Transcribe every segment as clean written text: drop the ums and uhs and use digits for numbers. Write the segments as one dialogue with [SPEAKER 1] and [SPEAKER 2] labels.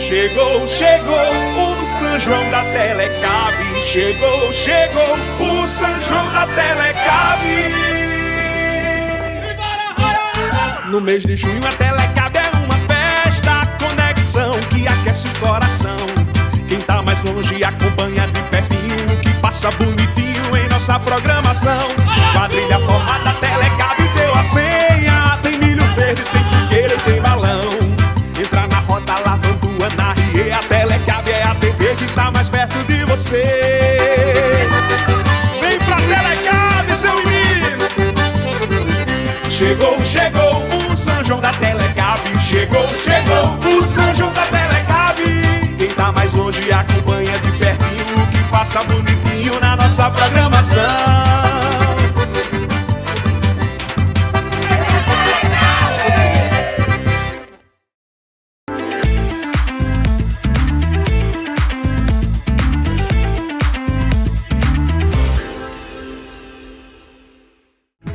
[SPEAKER 1] Chegou, chegou o São João da Telecab. Chegou, chegou o São João da Telecab. No mês de junho a Telecab é uma festa, conexão que aquece o coração. Quem tá mais longe acompanha de pertinho, que passa bonitinho em nossa programação. Quadrilha formada, Telecab deu a senha. Tem milho verde, tem fogueira e tem balão. Entra na roda lavando na Rie, a Telecab é a TV que tá mais perto de você. Vem pra Telecab, seu menino. Chegou, chegou o São João da Telecab. Chegou, chegou o São João da Telecab. Quem tá mais longe acompanha de pertinho, que passa bonitinho na nossa programação.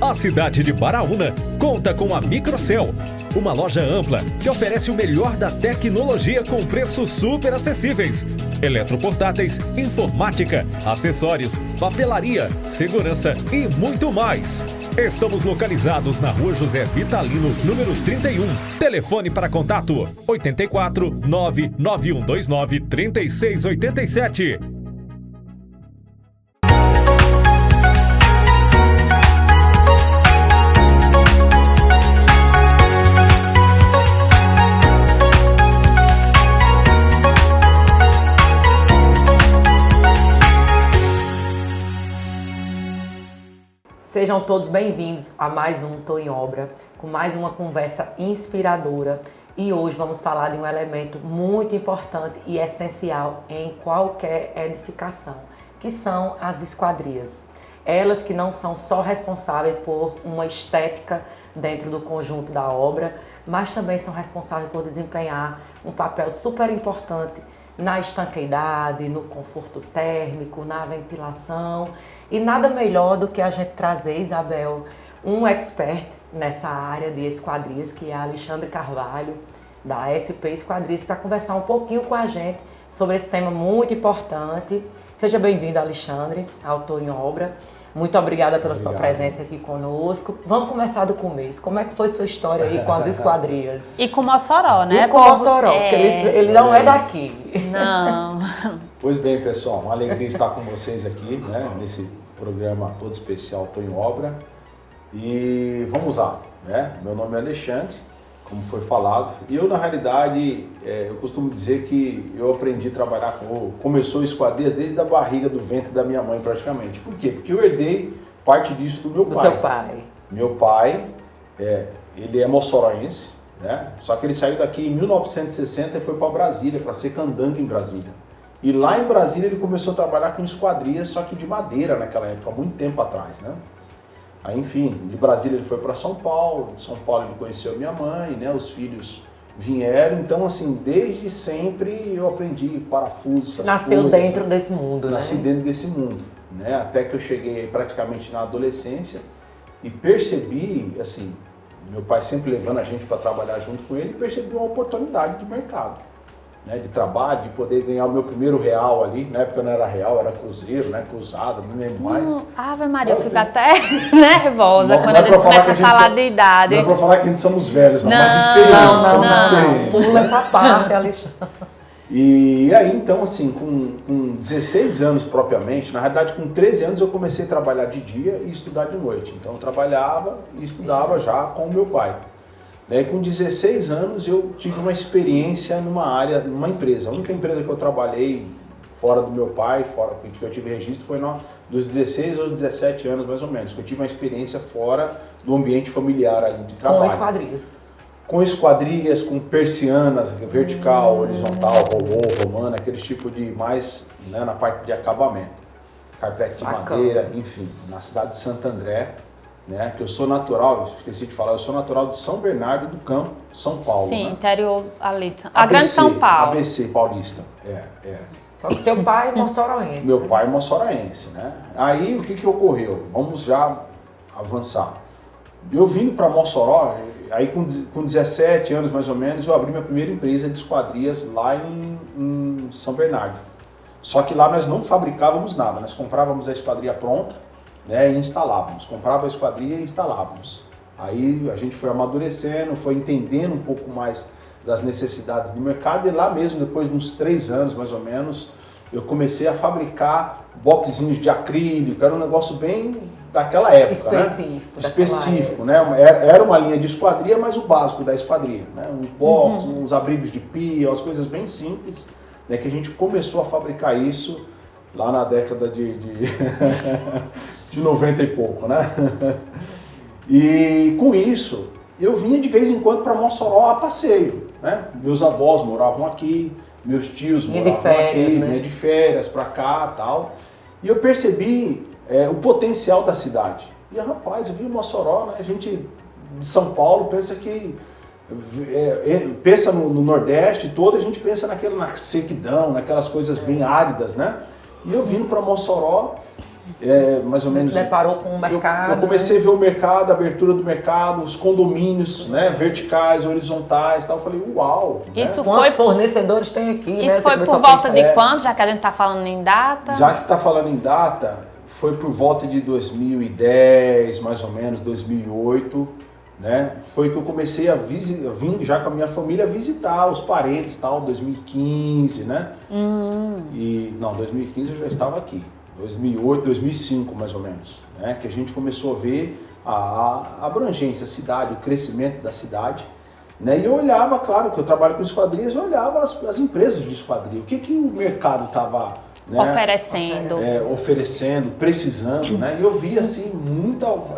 [SPEAKER 2] A cidade de Baraúna conta com a Microcel, uma loja ampla que oferece o melhor da tecnologia com preços super acessíveis. Eletroportáteis, informática, acessórios, papelaria, segurança e muito mais. Estamos localizados na Rua José Vitalino, número 31. Telefone para contato 84 99129 3687.
[SPEAKER 3] Sejam todos bem-vindos a mais um Tô em Obra, com mais uma conversa inspiradora. E hoje vamos falar de um elemento muito importante e essencial em qualquer edificação, que são as esquadrias. Elas que não são só responsáveis por uma estética dentro do conjunto da obra, mas também são responsáveis por desempenhar um papel super importante na estanqueidade, no conforto térmico, na ventilação. E nada melhor do que a gente trazer, Isabel, um expert nessa área de esquadrias, que é Alexandre Carvalho, da SP Esquadrias, para conversar um pouquinho com a gente sobre esse tema muito importante. Seja bem-vindo, Alexandre, ao Tô em Obra. Muito obrigada pela sua presença aqui conosco. Vamos começar do começo. Como é que foi sua história aí com as esquadrias?
[SPEAKER 4] E com Mossoró, né?
[SPEAKER 3] E com Mossoró, porque ele não é daqui.
[SPEAKER 4] Não.
[SPEAKER 5] Pois bem, pessoal, uma alegria estar com vocês aqui, né, nesse programa todo especial Tô em Obra. E vamos lá, né? Meu nome é Alexandre, como foi falado. E eu, na realidade, eu costumo dizer que eu aprendi a trabalhar começou esquadrias desde a barriga do ventre da minha mãe, praticamente. Por quê? Porque eu herdei parte disso do meu pai.
[SPEAKER 3] Do seu pai.
[SPEAKER 5] Meu pai, ele é moçoroense, né? Só que ele saiu daqui em 1960 e foi para Brasília, para ser candango em Brasília. E lá em Brasília ele começou a trabalhar com esquadrias, só que de madeira naquela época, há muito tempo atrás, né? Aí, enfim, de Brasília ele foi para São Paulo, de São Paulo ele conheceu minha mãe, né? Os filhos vieram, então assim, desde sempre eu aprendi parafusos,
[SPEAKER 3] Nasceu coisas, dentro desse mundo,
[SPEAKER 5] Nasci dentro desse mundo, né? Até que eu cheguei praticamente na adolescência e percebi, assim, meu pai sempre levando a gente para trabalhar junto com ele, percebi uma oportunidade de mercado, né? De trabalho, de poder ganhar o meu primeiro real ali. Na época não era real, era cruzeiro, né? Cruzado, não lembro mais.
[SPEAKER 4] Ave Maria, eu fico até nervosa quando a gente começa a falar de idade.
[SPEAKER 5] Não é pra falar que a gente somos velhos, não, mas experientes, somos experientes.
[SPEAKER 3] Pula essa parte, Alexandre.
[SPEAKER 5] E aí, então, assim, com 16 anos propriamente, na realidade com 13 anos eu comecei a trabalhar de dia e estudar de noite. Então eu trabalhava e estudava já com o meu pai. Daí com 16 anos eu tive uma experiência numa área, numa empresa. A única empresa que eu trabalhei fora do meu pai, fora que eu tive registro, foi dos 16 aos 17 anos mais ou menos, que eu tive uma experiência fora do ambiente familiar ali de trabalho.
[SPEAKER 3] Com esquadrias.
[SPEAKER 5] Com esquadrias, com persianas, vertical, horizontal, robô, romana, aquele tipo de mais, né, na parte de acabamento. Carpete de madeira, enfim, na cidade de Santo André, né, que eu sou natural, esqueci de falar, eu sou natural de São Bernardo do Campo, São Paulo.
[SPEAKER 4] Sim,
[SPEAKER 5] né?
[SPEAKER 4] Interior ali, a Grande São Paulo.
[SPEAKER 5] ABC paulista,
[SPEAKER 3] Só que seu pai é moçoroense.
[SPEAKER 5] Meu pai é moçoroense, né? Aí o que ocorreu? Vamos já avançar. Eu vindo para Mossoró, aí com 17 anos mais ou menos, eu abri minha primeira empresa de esquadrias lá em São Bernardo. Só que lá nós não fabricávamos nada, nós comprávamos a esquadria pronta, né, e instalávamos. Comprava a esquadria e instalávamos. Aí a gente foi amadurecendo, foi entendendo um pouco mais das necessidades do mercado e lá mesmo, depois de uns 3 anos mais ou menos, eu comecei a fabricar boxinhos de acrílico, era um negócio bem daquela época,
[SPEAKER 3] específico,
[SPEAKER 5] né? Específico, né? Era uma linha de esquadria, mas o básico da esquadria, né? Uns boxes, uns abrigos de pia, umas coisas bem simples, né? Que a gente começou a fabricar isso lá na década de 90 e pouco, né? E com isso, eu vinha de vez em quando para Mossoró a passeio, né? Meus avós moravam aqui, meus tios moravam aqui, né? Vinha de férias para cá e tal. E eu percebi o potencial da cidade. E rapaz, eu vi Mossoró, né? A gente de São Paulo pensa que pensa no Nordeste todo, a gente pensa na sequidão, naquelas coisas bem áridas, né? E eu vim para Mossoró, mais ou menos. Você
[SPEAKER 3] se deparou com o mercado?
[SPEAKER 5] Eu comecei a ver o mercado, a abertura do mercado, os condomínios, né, verticais, horizontais, tal. Eu falei, uau!
[SPEAKER 3] Isso, né? Quantos fornecedores tem aqui?
[SPEAKER 4] Isso, né? Foi por volta de quando, já que a gente está falando em data?
[SPEAKER 5] Já que está falando em data, foi por volta de 2010, mais ou menos, 2008, né? Foi que eu comecei a vir já com a minha família visitar os parentes, tal, 2015, né? E não, 2015 eu já estava aqui. 2008, 2005 mais ou menos, né? Que a gente começou a ver a abrangência, a cidade, o crescimento da cidade, né? E eu olhava, claro que eu trabalho com esquadrias, eu olhava as empresas de esquadria, o que o mercado estava, né, oferecendo, precisando, né? E eu vi assim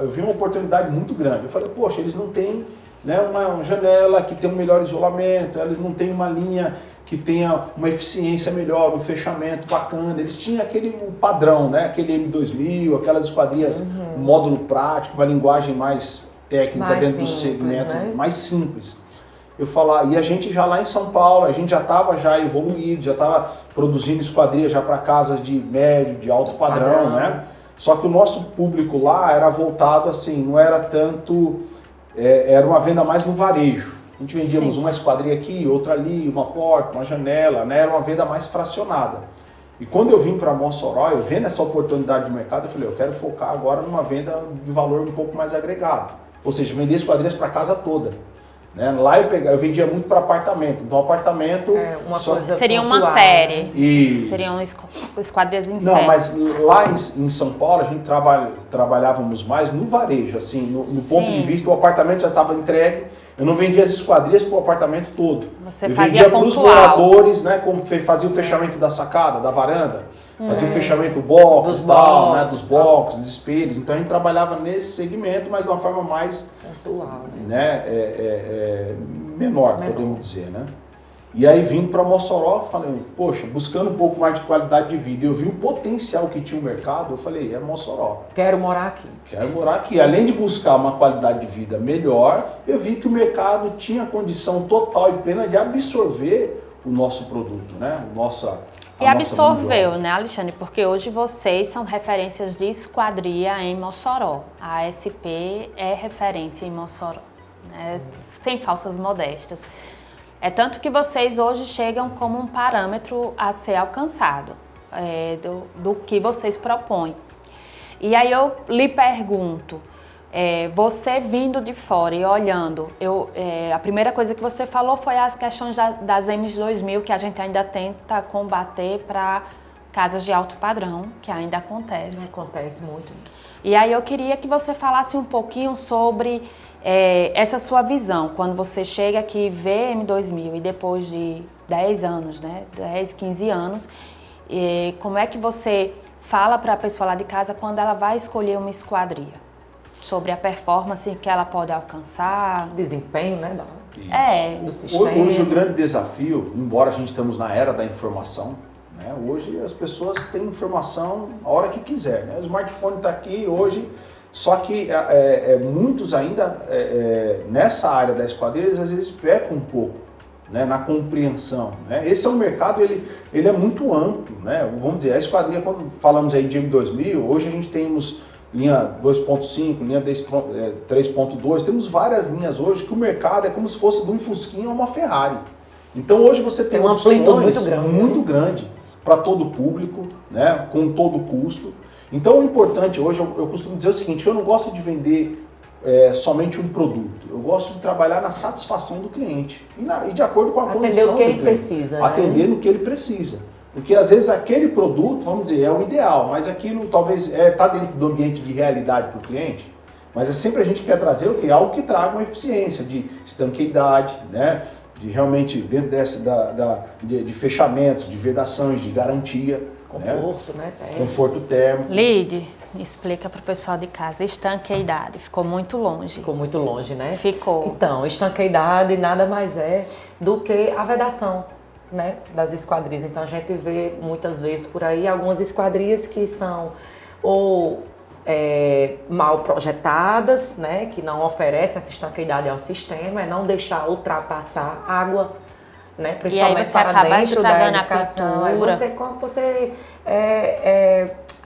[SPEAKER 5] eu vi uma oportunidade muito grande. Eu falei, poxa, eles não têm, né, uma janela que tem um melhor isolamento, eles não têm uma linha que tenha uma eficiência melhor, um fechamento bacana. Eles tinham aquele padrão, né? Aquele M2000, aquelas esquadrias, um módulo prático, uma linguagem mais técnica, mais dentro simples, do segmento, né? Mais simples. Eu falar, e a gente já lá em São Paulo, a gente já estava evoluído, já estava produzindo esquadrias já para casas de médio, de alto padrão, né? Só que o nosso público lá era voltado assim, não era tanto, era uma venda mais no varejo. A gente vendíamos uma esquadria aqui, outra ali, uma porta, uma janela, né? Era uma venda mais fracionada. E quando eu vim para Mossoró, eu vendo essa oportunidade de mercado, eu falei, eu quero focar agora numa venda de valor um pouco mais agregado. Ou seja, vender esquadrias para a casa toda. Né? Lá eu vendia muito para apartamento. Então, apartamento...
[SPEAKER 4] seria uma série. Isso. Seriam esquadrias em série.
[SPEAKER 5] Não, mas lá em São Paulo, a gente trabalhávamos mais no varejo. Assim, no ponto de vista, o apartamento já estava entregue. Eu não vendia as esquadrias para o apartamento todo.
[SPEAKER 4] Você
[SPEAKER 5] eu
[SPEAKER 4] fazia
[SPEAKER 5] vendia para os moradores, né? Como fazia o fechamento da sacada, da varanda. Fazia o fechamento box, tal, né? Dos boxes, dos espelhos. Então a gente trabalhava nesse segmento, mas de uma forma mais
[SPEAKER 3] pontual,
[SPEAKER 5] né? Menor, podemos dizer, né? E aí vim para Mossoró, falei, poxa, buscando um pouco mais de qualidade de vida. Eu vi o potencial que tinha o mercado, eu falei, Mossoró.
[SPEAKER 3] Quero morar aqui.
[SPEAKER 5] Quero morar aqui. Além de buscar uma qualidade de vida melhor, eu vi que o mercado tinha condição total e plena de absorver o nosso produto, né?
[SPEAKER 4] E absorveu, né, Alexandre? Porque hoje vocês são referências de esquadria em Mossoró. A ASP é referência em Mossoró, né? Sem falsas modéstias. É tanto que vocês hoje chegam como um parâmetro a ser alcançado, do que vocês propõem. E aí eu lhe pergunto, você vindo de fora e olhando, a primeira coisa que você falou foi as questões das M2000, que a gente ainda tenta combater para casas de alto padrão, que ainda acontece.
[SPEAKER 3] Acontece muito.
[SPEAKER 4] E aí eu queria que você falasse um pouquinho sobre essa sua visão, quando você chega aqui e vê M2000 e depois de 10 anos, né, 10, 15 anos, como é que você fala para a pessoa lá de casa quando ela vai escolher uma esquadria? Sobre a performance que ela pode alcançar.
[SPEAKER 3] Desempenho, né?
[SPEAKER 5] Do sistema. Hoje o grande desafio, embora a gente estamos na era da informação, né, hoje as pessoas têm informação a hora que quiser. Né? O smartphone está aqui hoje, só que muitos ainda, nessa área da esquadria, às vezes pecam um pouco, né, na compreensão. Né? Esse é um mercado, ele é muito amplo. Né? Vamos dizer, a esquadria, quando falamos aí de M2000, hoje a gente temos linha 2.5, linha 3.2, temos várias linhas hoje que o mercado é como se fosse de um Fusquinha ou uma Ferrari. Então hoje você tem
[SPEAKER 3] uma amplitude
[SPEAKER 5] muito grande para todo o público, né, com todo o custo. Então o importante hoje, eu costumo dizer o seguinte, eu não gosto de vender somente um produto, eu gosto de trabalhar na satisfação do cliente e de acordo com a condição
[SPEAKER 3] atender o que ele
[SPEAKER 5] cliente.
[SPEAKER 3] precisa. Né?
[SPEAKER 5] Atender no que ele precisa. Porque às vezes aquele produto, vamos dizer, é o ideal, mas aquilo talvez está dentro do ambiente de realidade para o cliente. Mas sempre a gente quer trazer o quê? Algo que traga uma eficiência de estanqueidade, né? De realmente dentro de fechamentos, de vedações, de garantia.
[SPEAKER 3] Conforto, né?
[SPEAKER 5] Conforto térmico.
[SPEAKER 4] Lide, explica para o pessoal de casa, estanqueidade, ficou muito longe.
[SPEAKER 3] Ficou muito longe, né?
[SPEAKER 4] Ficou.
[SPEAKER 3] Então, estanqueidade nada mais é do que a vedação, né, das esquadrias. Então a gente vê muitas vezes por aí algumas esquadrias que são ou mal projetadas, né, que não oferecem essa estanqueidade ao sistema, é não deixar ultrapassar água, né, principalmente para dentro da edificação. Aí você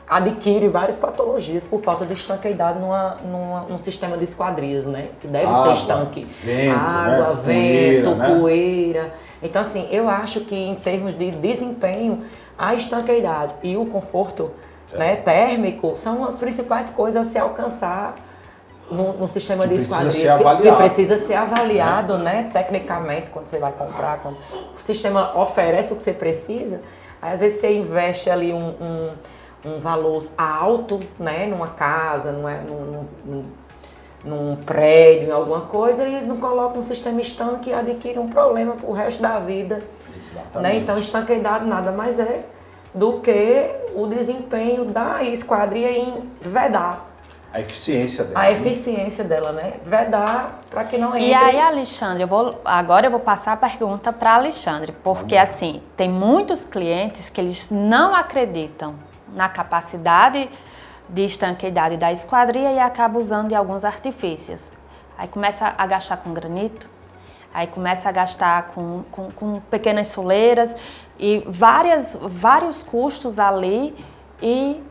[SPEAKER 3] adquire várias patologias por falta de estanqueidade num sistema de esquadrias, né? Que deve ser estanque.
[SPEAKER 5] Vento,
[SPEAKER 3] água,
[SPEAKER 5] né?
[SPEAKER 3] vento,
[SPEAKER 5] Poeira,
[SPEAKER 3] poeira. Então, assim, eu acho que em termos de desempenho, a estanqueidade e o conforto né, térmico são as principais coisas a se alcançar no sistema de esquadrias. Que precisa ser avaliado, né, tecnicamente, quando você vai comprar. Quando o sistema oferece o que você precisa, aí, às vezes você investe ali um valor alto, né, numa casa, num prédio, em alguma coisa, e não coloca um sistema estanque e adquire um problema pro resto da vida. Né? Então, estanqueidade nada mais é do que o desempenho da esquadria em vedar.
[SPEAKER 5] A eficiência dela.
[SPEAKER 3] A eficiência dela, né? Vedar para que não entre...
[SPEAKER 4] E aí, Alexandre, agora eu vou passar a pergunta para Alexandre, porque assim, tem muitos clientes que eles não acreditam na capacidade de estanqueidade da esquadria e acaba usando de alguns artifícios. Aí começa a gastar com granito, aí começa a gastar com pequenas soleiras e vários custos ali e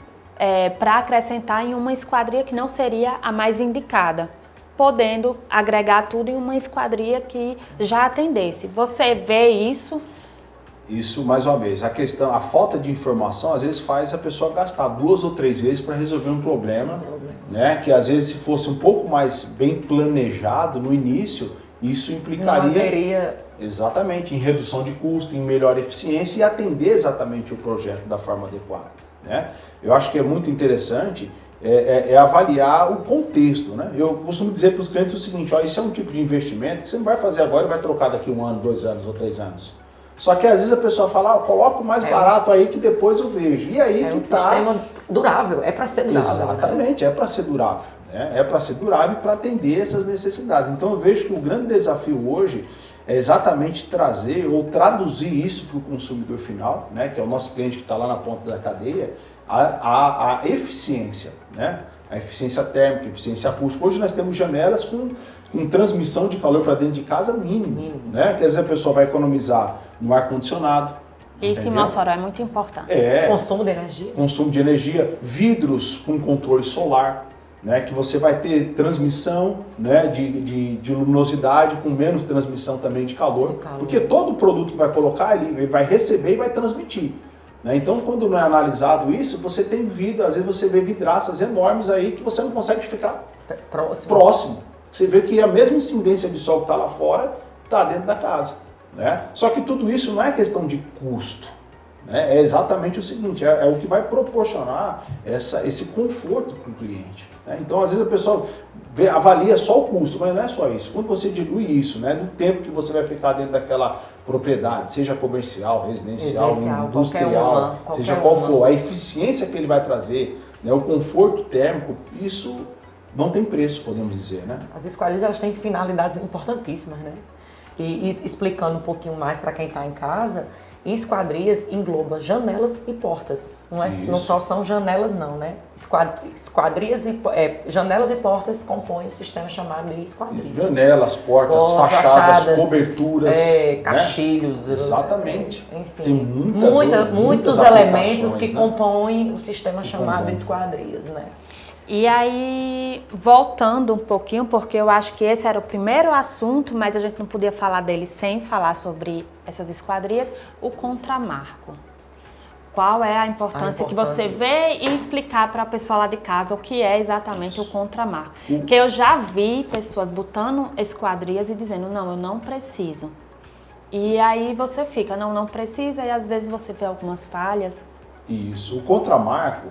[SPEAKER 4] para acrescentar em uma esquadria que não seria a mais indicada, podendo agregar tudo em uma esquadria que já atendesse. Você vê isso?
[SPEAKER 5] Isso, mais uma vez, a falta de informação às vezes faz a pessoa gastar 2 ou 3 vezes para resolver um problema, né? Que às vezes se fosse um pouco mais bem planejado no início, isso implicaria exatamente em redução de custo, em melhor eficiência e atender exatamente o projeto da forma adequada, né? Eu acho que é muito interessante avaliar o contexto, né? Eu costumo dizer para os clientes o seguinte, ó, isso é um tipo de investimento que você não vai fazer agora e vai trocar daqui 1 ano, 2 anos ou 3 anos. Só que às vezes a pessoa fala, coloca o mais barato aí que depois eu vejo. E aí que tá...
[SPEAKER 3] sistema durável, é para ser durável.
[SPEAKER 5] Exatamente,
[SPEAKER 3] né?
[SPEAKER 5] É para ser durável. Né? É para ser durável e para atender essas necessidades. Então eu vejo que o grande desafio hoje é exatamente trazer ou traduzir isso para o consumidor final, né? Que é o nosso cliente que está lá na ponta da cadeia, a eficiência, né? A eficiência térmica, a eficiência acústica. Hoje nós temos janelas com transmissão de calor para dentro de casa mínimo, né? Que às vezes a pessoa vai economizar no ar-condicionado.
[SPEAKER 4] Isso em Mossoró é muito importante.
[SPEAKER 3] Consumo de energia.
[SPEAKER 5] Consumo de energia, vidros com controle solar, né? Que você vai ter transmissão, né? de luminosidade com menos transmissão também de calor. Porque todo produto que vai colocar, ele vai receber e vai transmitir. Né? Então, quando não é analisado isso, você tem às vezes você vê vidraças enormes aí que você não consegue ficar próximo. Você vê que a mesma incidência de sol que está lá fora está dentro da casa. Né? Só que tudo isso não é questão de custo. Né? É exatamente o seguinte, é o que vai proporcionar esse conforto para o cliente. Né? Então, às vezes a pessoa avalia só o custo, mas não é só isso. Quando você dilui isso, né, do tempo que você vai ficar dentro daquela propriedade, seja comercial, residencial, industrial, seja qual for, a eficiência que ele vai trazer, né, o conforto térmico, isso não tem preço, podemos dizer, né?
[SPEAKER 3] As esquadrias, elas têm finalidades importantíssimas, né? E explicando um pouquinho mais para quem está em casa, esquadrias engloba janelas e portas. Não só são janelas não, né? Esquadrias janelas e portas compõem o sistema chamado de esquadrias.
[SPEAKER 5] Janelas, portas, fachadas, coberturas,
[SPEAKER 3] caixilhos.
[SPEAKER 5] Né? Exatamente.
[SPEAKER 3] Enfim,
[SPEAKER 5] tem
[SPEAKER 3] muitos elementos que compõem o sistema chamado de esquadrias, né?
[SPEAKER 4] E aí, voltando um pouquinho, porque eu acho que esse era o primeiro assunto, mas a gente não podia falar dele sem falar sobre essas esquadrias, o contramarco. Qual é a importância que você vê e explicar para a pessoa lá de casa o que é exatamente o contramarco. Porque eu já vi pessoas botando esquadrias e dizendo, não, eu não preciso. E aí você fica, não precisa, e às vezes você vê algumas falhas.
[SPEAKER 5] Isso, o contramarco,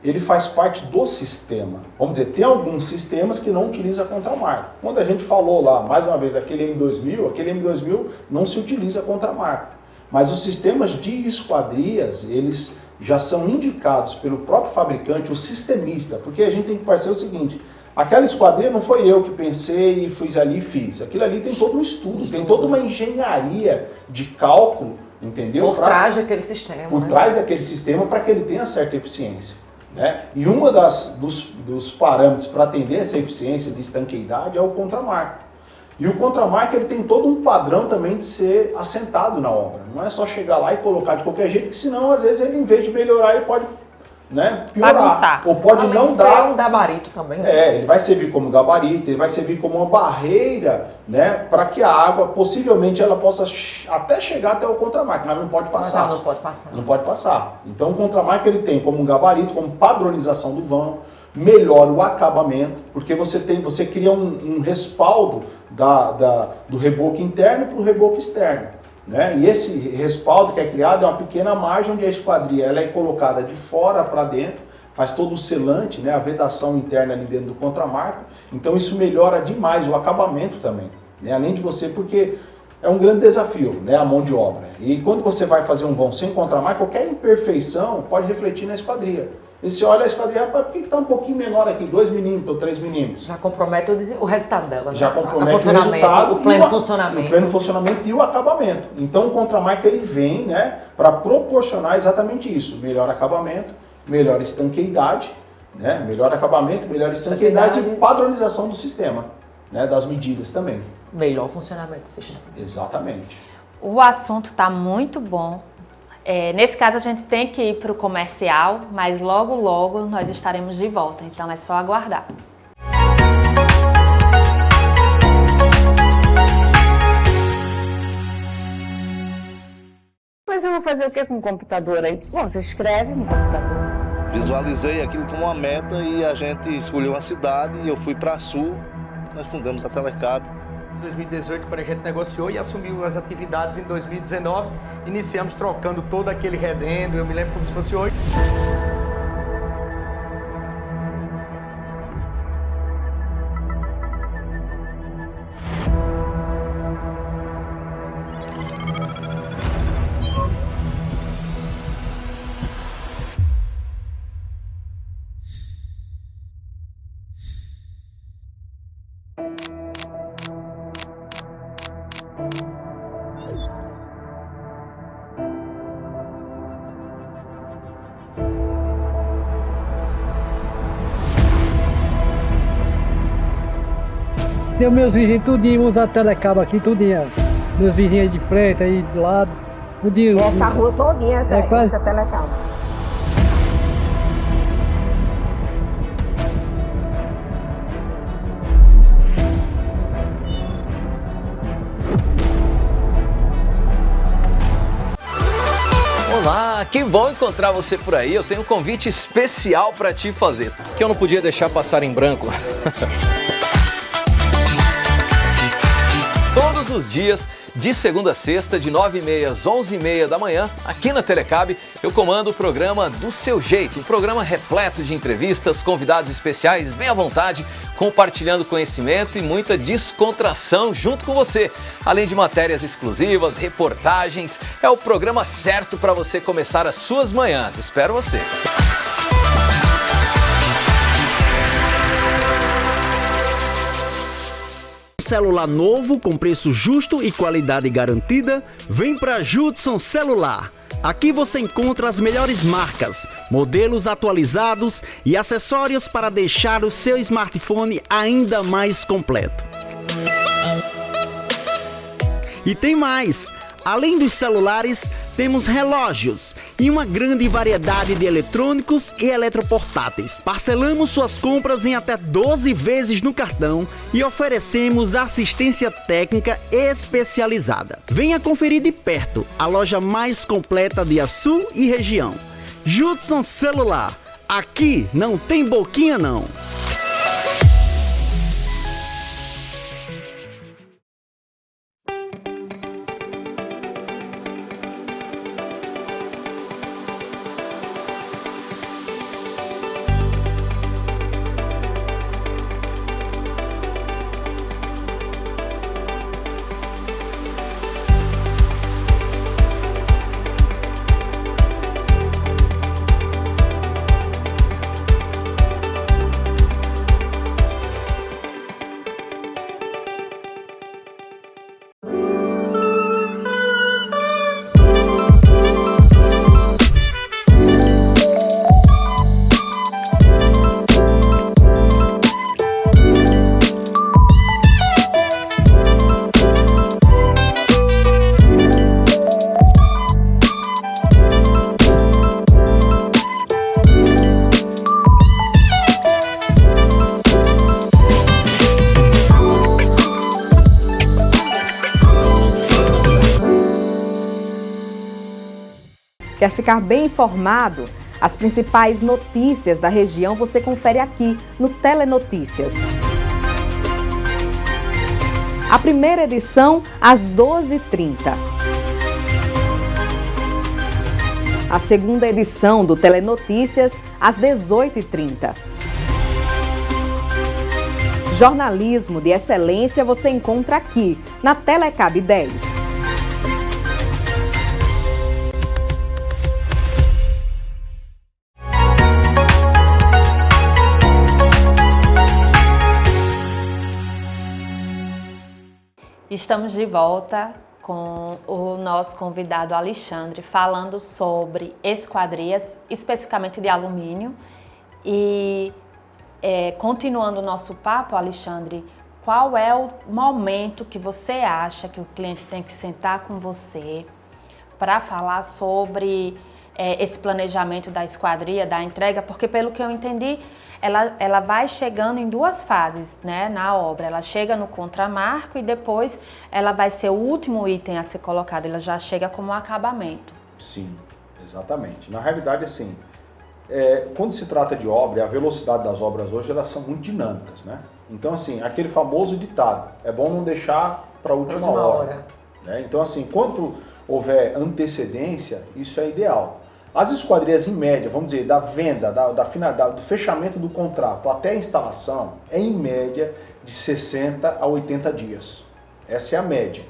[SPEAKER 5] ele faz parte do sistema. Vamos dizer, tem alguns sistemas que não utilizam contramarco. Quando a gente falou lá, mais uma vez, daquele M2000, aquele M2000 não se utiliza contramarco. Mas os sistemas de esquadrias, eles já são indicados pelo próprio fabricante, o sistemista, porque a gente tem que parecer o seguinte, aquela esquadria não foi eu que pensei e fui ali e fiz. Aquilo ali tem todo um estudo, tem toda uma engenharia de cálculo, entendeu?
[SPEAKER 3] Por trás daquele sistema.
[SPEAKER 5] Por trás daquele sistema para que ele tenha certa eficiência. Né? E um dos parâmetros para atender essa eficiência de estanqueidade é o contramarco. E o contramarco ele tem todo um padrão também de ser assentado na obra. Não é só chegar lá e colocar de qualquer jeito, que senão às vezes ele, em vez de melhorar, ele pode, né, piorar.
[SPEAKER 4] Bagunçar.
[SPEAKER 5] Ou pode
[SPEAKER 3] Além
[SPEAKER 5] não
[SPEAKER 3] de
[SPEAKER 5] dar.
[SPEAKER 3] ser um gabarito também. Né?
[SPEAKER 5] Ele vai servir como gabarito, ele vai servir como uma barreira, né, para que a água, possivelmente, ela possa até chegar até o contramarco, mas não pode passar.
[SPEAKER 3] Mas não pode passar.
[SPEAKER 5] Não pode passar. Então o contramarco ele tem como um gabarito, como padronização do vão, melhora o acabamento, porque você cria um respaldo do reboque interno para o reboque externo. Né? E esse respaldo que é criado é uma pequena margem onde a esquadria ela é colocada de fora para dentro, faz todo o selante, né? A vedação interna ali dentro do contramarco. Então isso melhora demais o acabamento também. Né? Além de você, porque é um grande desafio, né? A mão de obra. E quando você vai fazer um vão sem contramarco, qualquer imperfeição pode refletir na esquadria. E você olha a esquadria, rapaz, por que está um pouquinho menor aqui, 2 milímetros ou 3 milímetros?
[SPEAKER 3] Já compromete o resultado dela.
[SPEAKER 5] Já
[SPEAKER 3] né?
[SPEAKER 5] compromete
[SPEAKER 3] o resultado,
[SPEAKER 5] o pleno
[SPEAKER 3] funcionamento.
[SPEAKER 5] O pleno funcionamento e o acabamento. Então o contramarco ele vem, né, para proporcionar exatamente isso. Melhor acabamento, melhor estanqueidade, né, melhor acabamento, melhor estanqueidade e padronização do sistema, né, das medidas também.
[SPEAKER 3] Melhor funcionamento do sistema.
[SPEAKER 5] Exatamente.
[SPEAKER 4] O assunto está muito bom. Nesse caso a gente tem que ir para o comercial, mas logo nós estaremos de volta, então é só aguardar.
[SPEAKER 6] Mas eu vou fazer o que com o computador? Aí disse, bom, você escreve no computador.
[SPEAKER 7] Visualizei aquilo como uma meta e a gente escolheu uma cidade e eu fui para Sul, nós fundamos a Telecab.
[SPEAKER 8] Em 2018, quando a gente negociou e assumiu as atividades em 2019, iniciamos trocando todo aquele redendo, eu me lembro como se fosse hoje.
[SPEAKER 9] Tem meus vizinhos tudinho, usa a Telecab aqui, tudinho. Meus vizinhos aí de frente, aí do lado. Tudinho.
[SPEAKER 6] Essa rua todinha tem
[SPEAKER 9] quase
[SPEAKER 6] essa Telecab.
[SPEAKER 10] Olá, que bom encontrar você por aí. Eu tenho um convite especial para te fazer, que eu não podia deixar passar em branco. Todos os dias, de segunda a sexta, de 9h30 às 11h30 da manhã, aqui na Telecab, eu comando o programa Do Seu Jeito, um programa repleto de entrevistas, convidados especiais, bem à vontade, compartilhando conhecimento e muita descontração junto com você. Além de matérias exclusivas, reportagens, é o programa certo para você começar as suas manhãs. Espero você!
[SPEAKER 11] Celular novo com preço justo e qualidade garantida, vem para Judson Celular. Aqui você encontra as melhores marcas, modelos atualizados e acessórios para deixar o seu smartphone ainda mais completo. E tem mais! Além dos celulares, temos relógios e uma grande variedade de eletrônicos e eletroportáteis. Parcelamos suas compras em até 12 vezes no cartão e oferecemos assistência técnica especializada. Venha conferir de perto a loja mais completa de Açu e região. Judson Celular. Aqui não tem boquinha não.
[SPEAKER 12] Quer ficar bem informado? As principais notícias da região você confere aqui no Telenotícias. A primeira edição às 12h30. A segunda edição do Telenotícias às 18h30. Jornalismo de excelência você encontra aqui na Telecab 10.
[SPEAKER 4] Estamos de volta com o nosso convidado Alexandre, falando sobre esquadrias, especificamente de alumínio. E continuando o nosso papo, Alexandre, qual é o momento que você acha que o cliente tem que sentar com você para falar sobre esse planejamento da esquadria, da entrega? Porque, pelo que eu entendi, ela vai chegando em duas fases, né, na obra. Ela chega no contramarco e depois ela vai ser o último item a ser colocado. Ela já chega como um acabamento.
[SPEAKER 5] Sim, exatamente. Na realidade, assim, quando se trata de obra, a velocidade das obras hoje, elas são muito dinâmicas, né? Então, assim, aquele famoso ditado, é bom não deixar para a última hora. Né? Então, assim, quanto houver antecedência, isso é ideal. As esquadrias, em média, vamos dizer, da venda, do fechamento do contrato até a instalação, é em média de 60 a 80 dias. Essa é a média.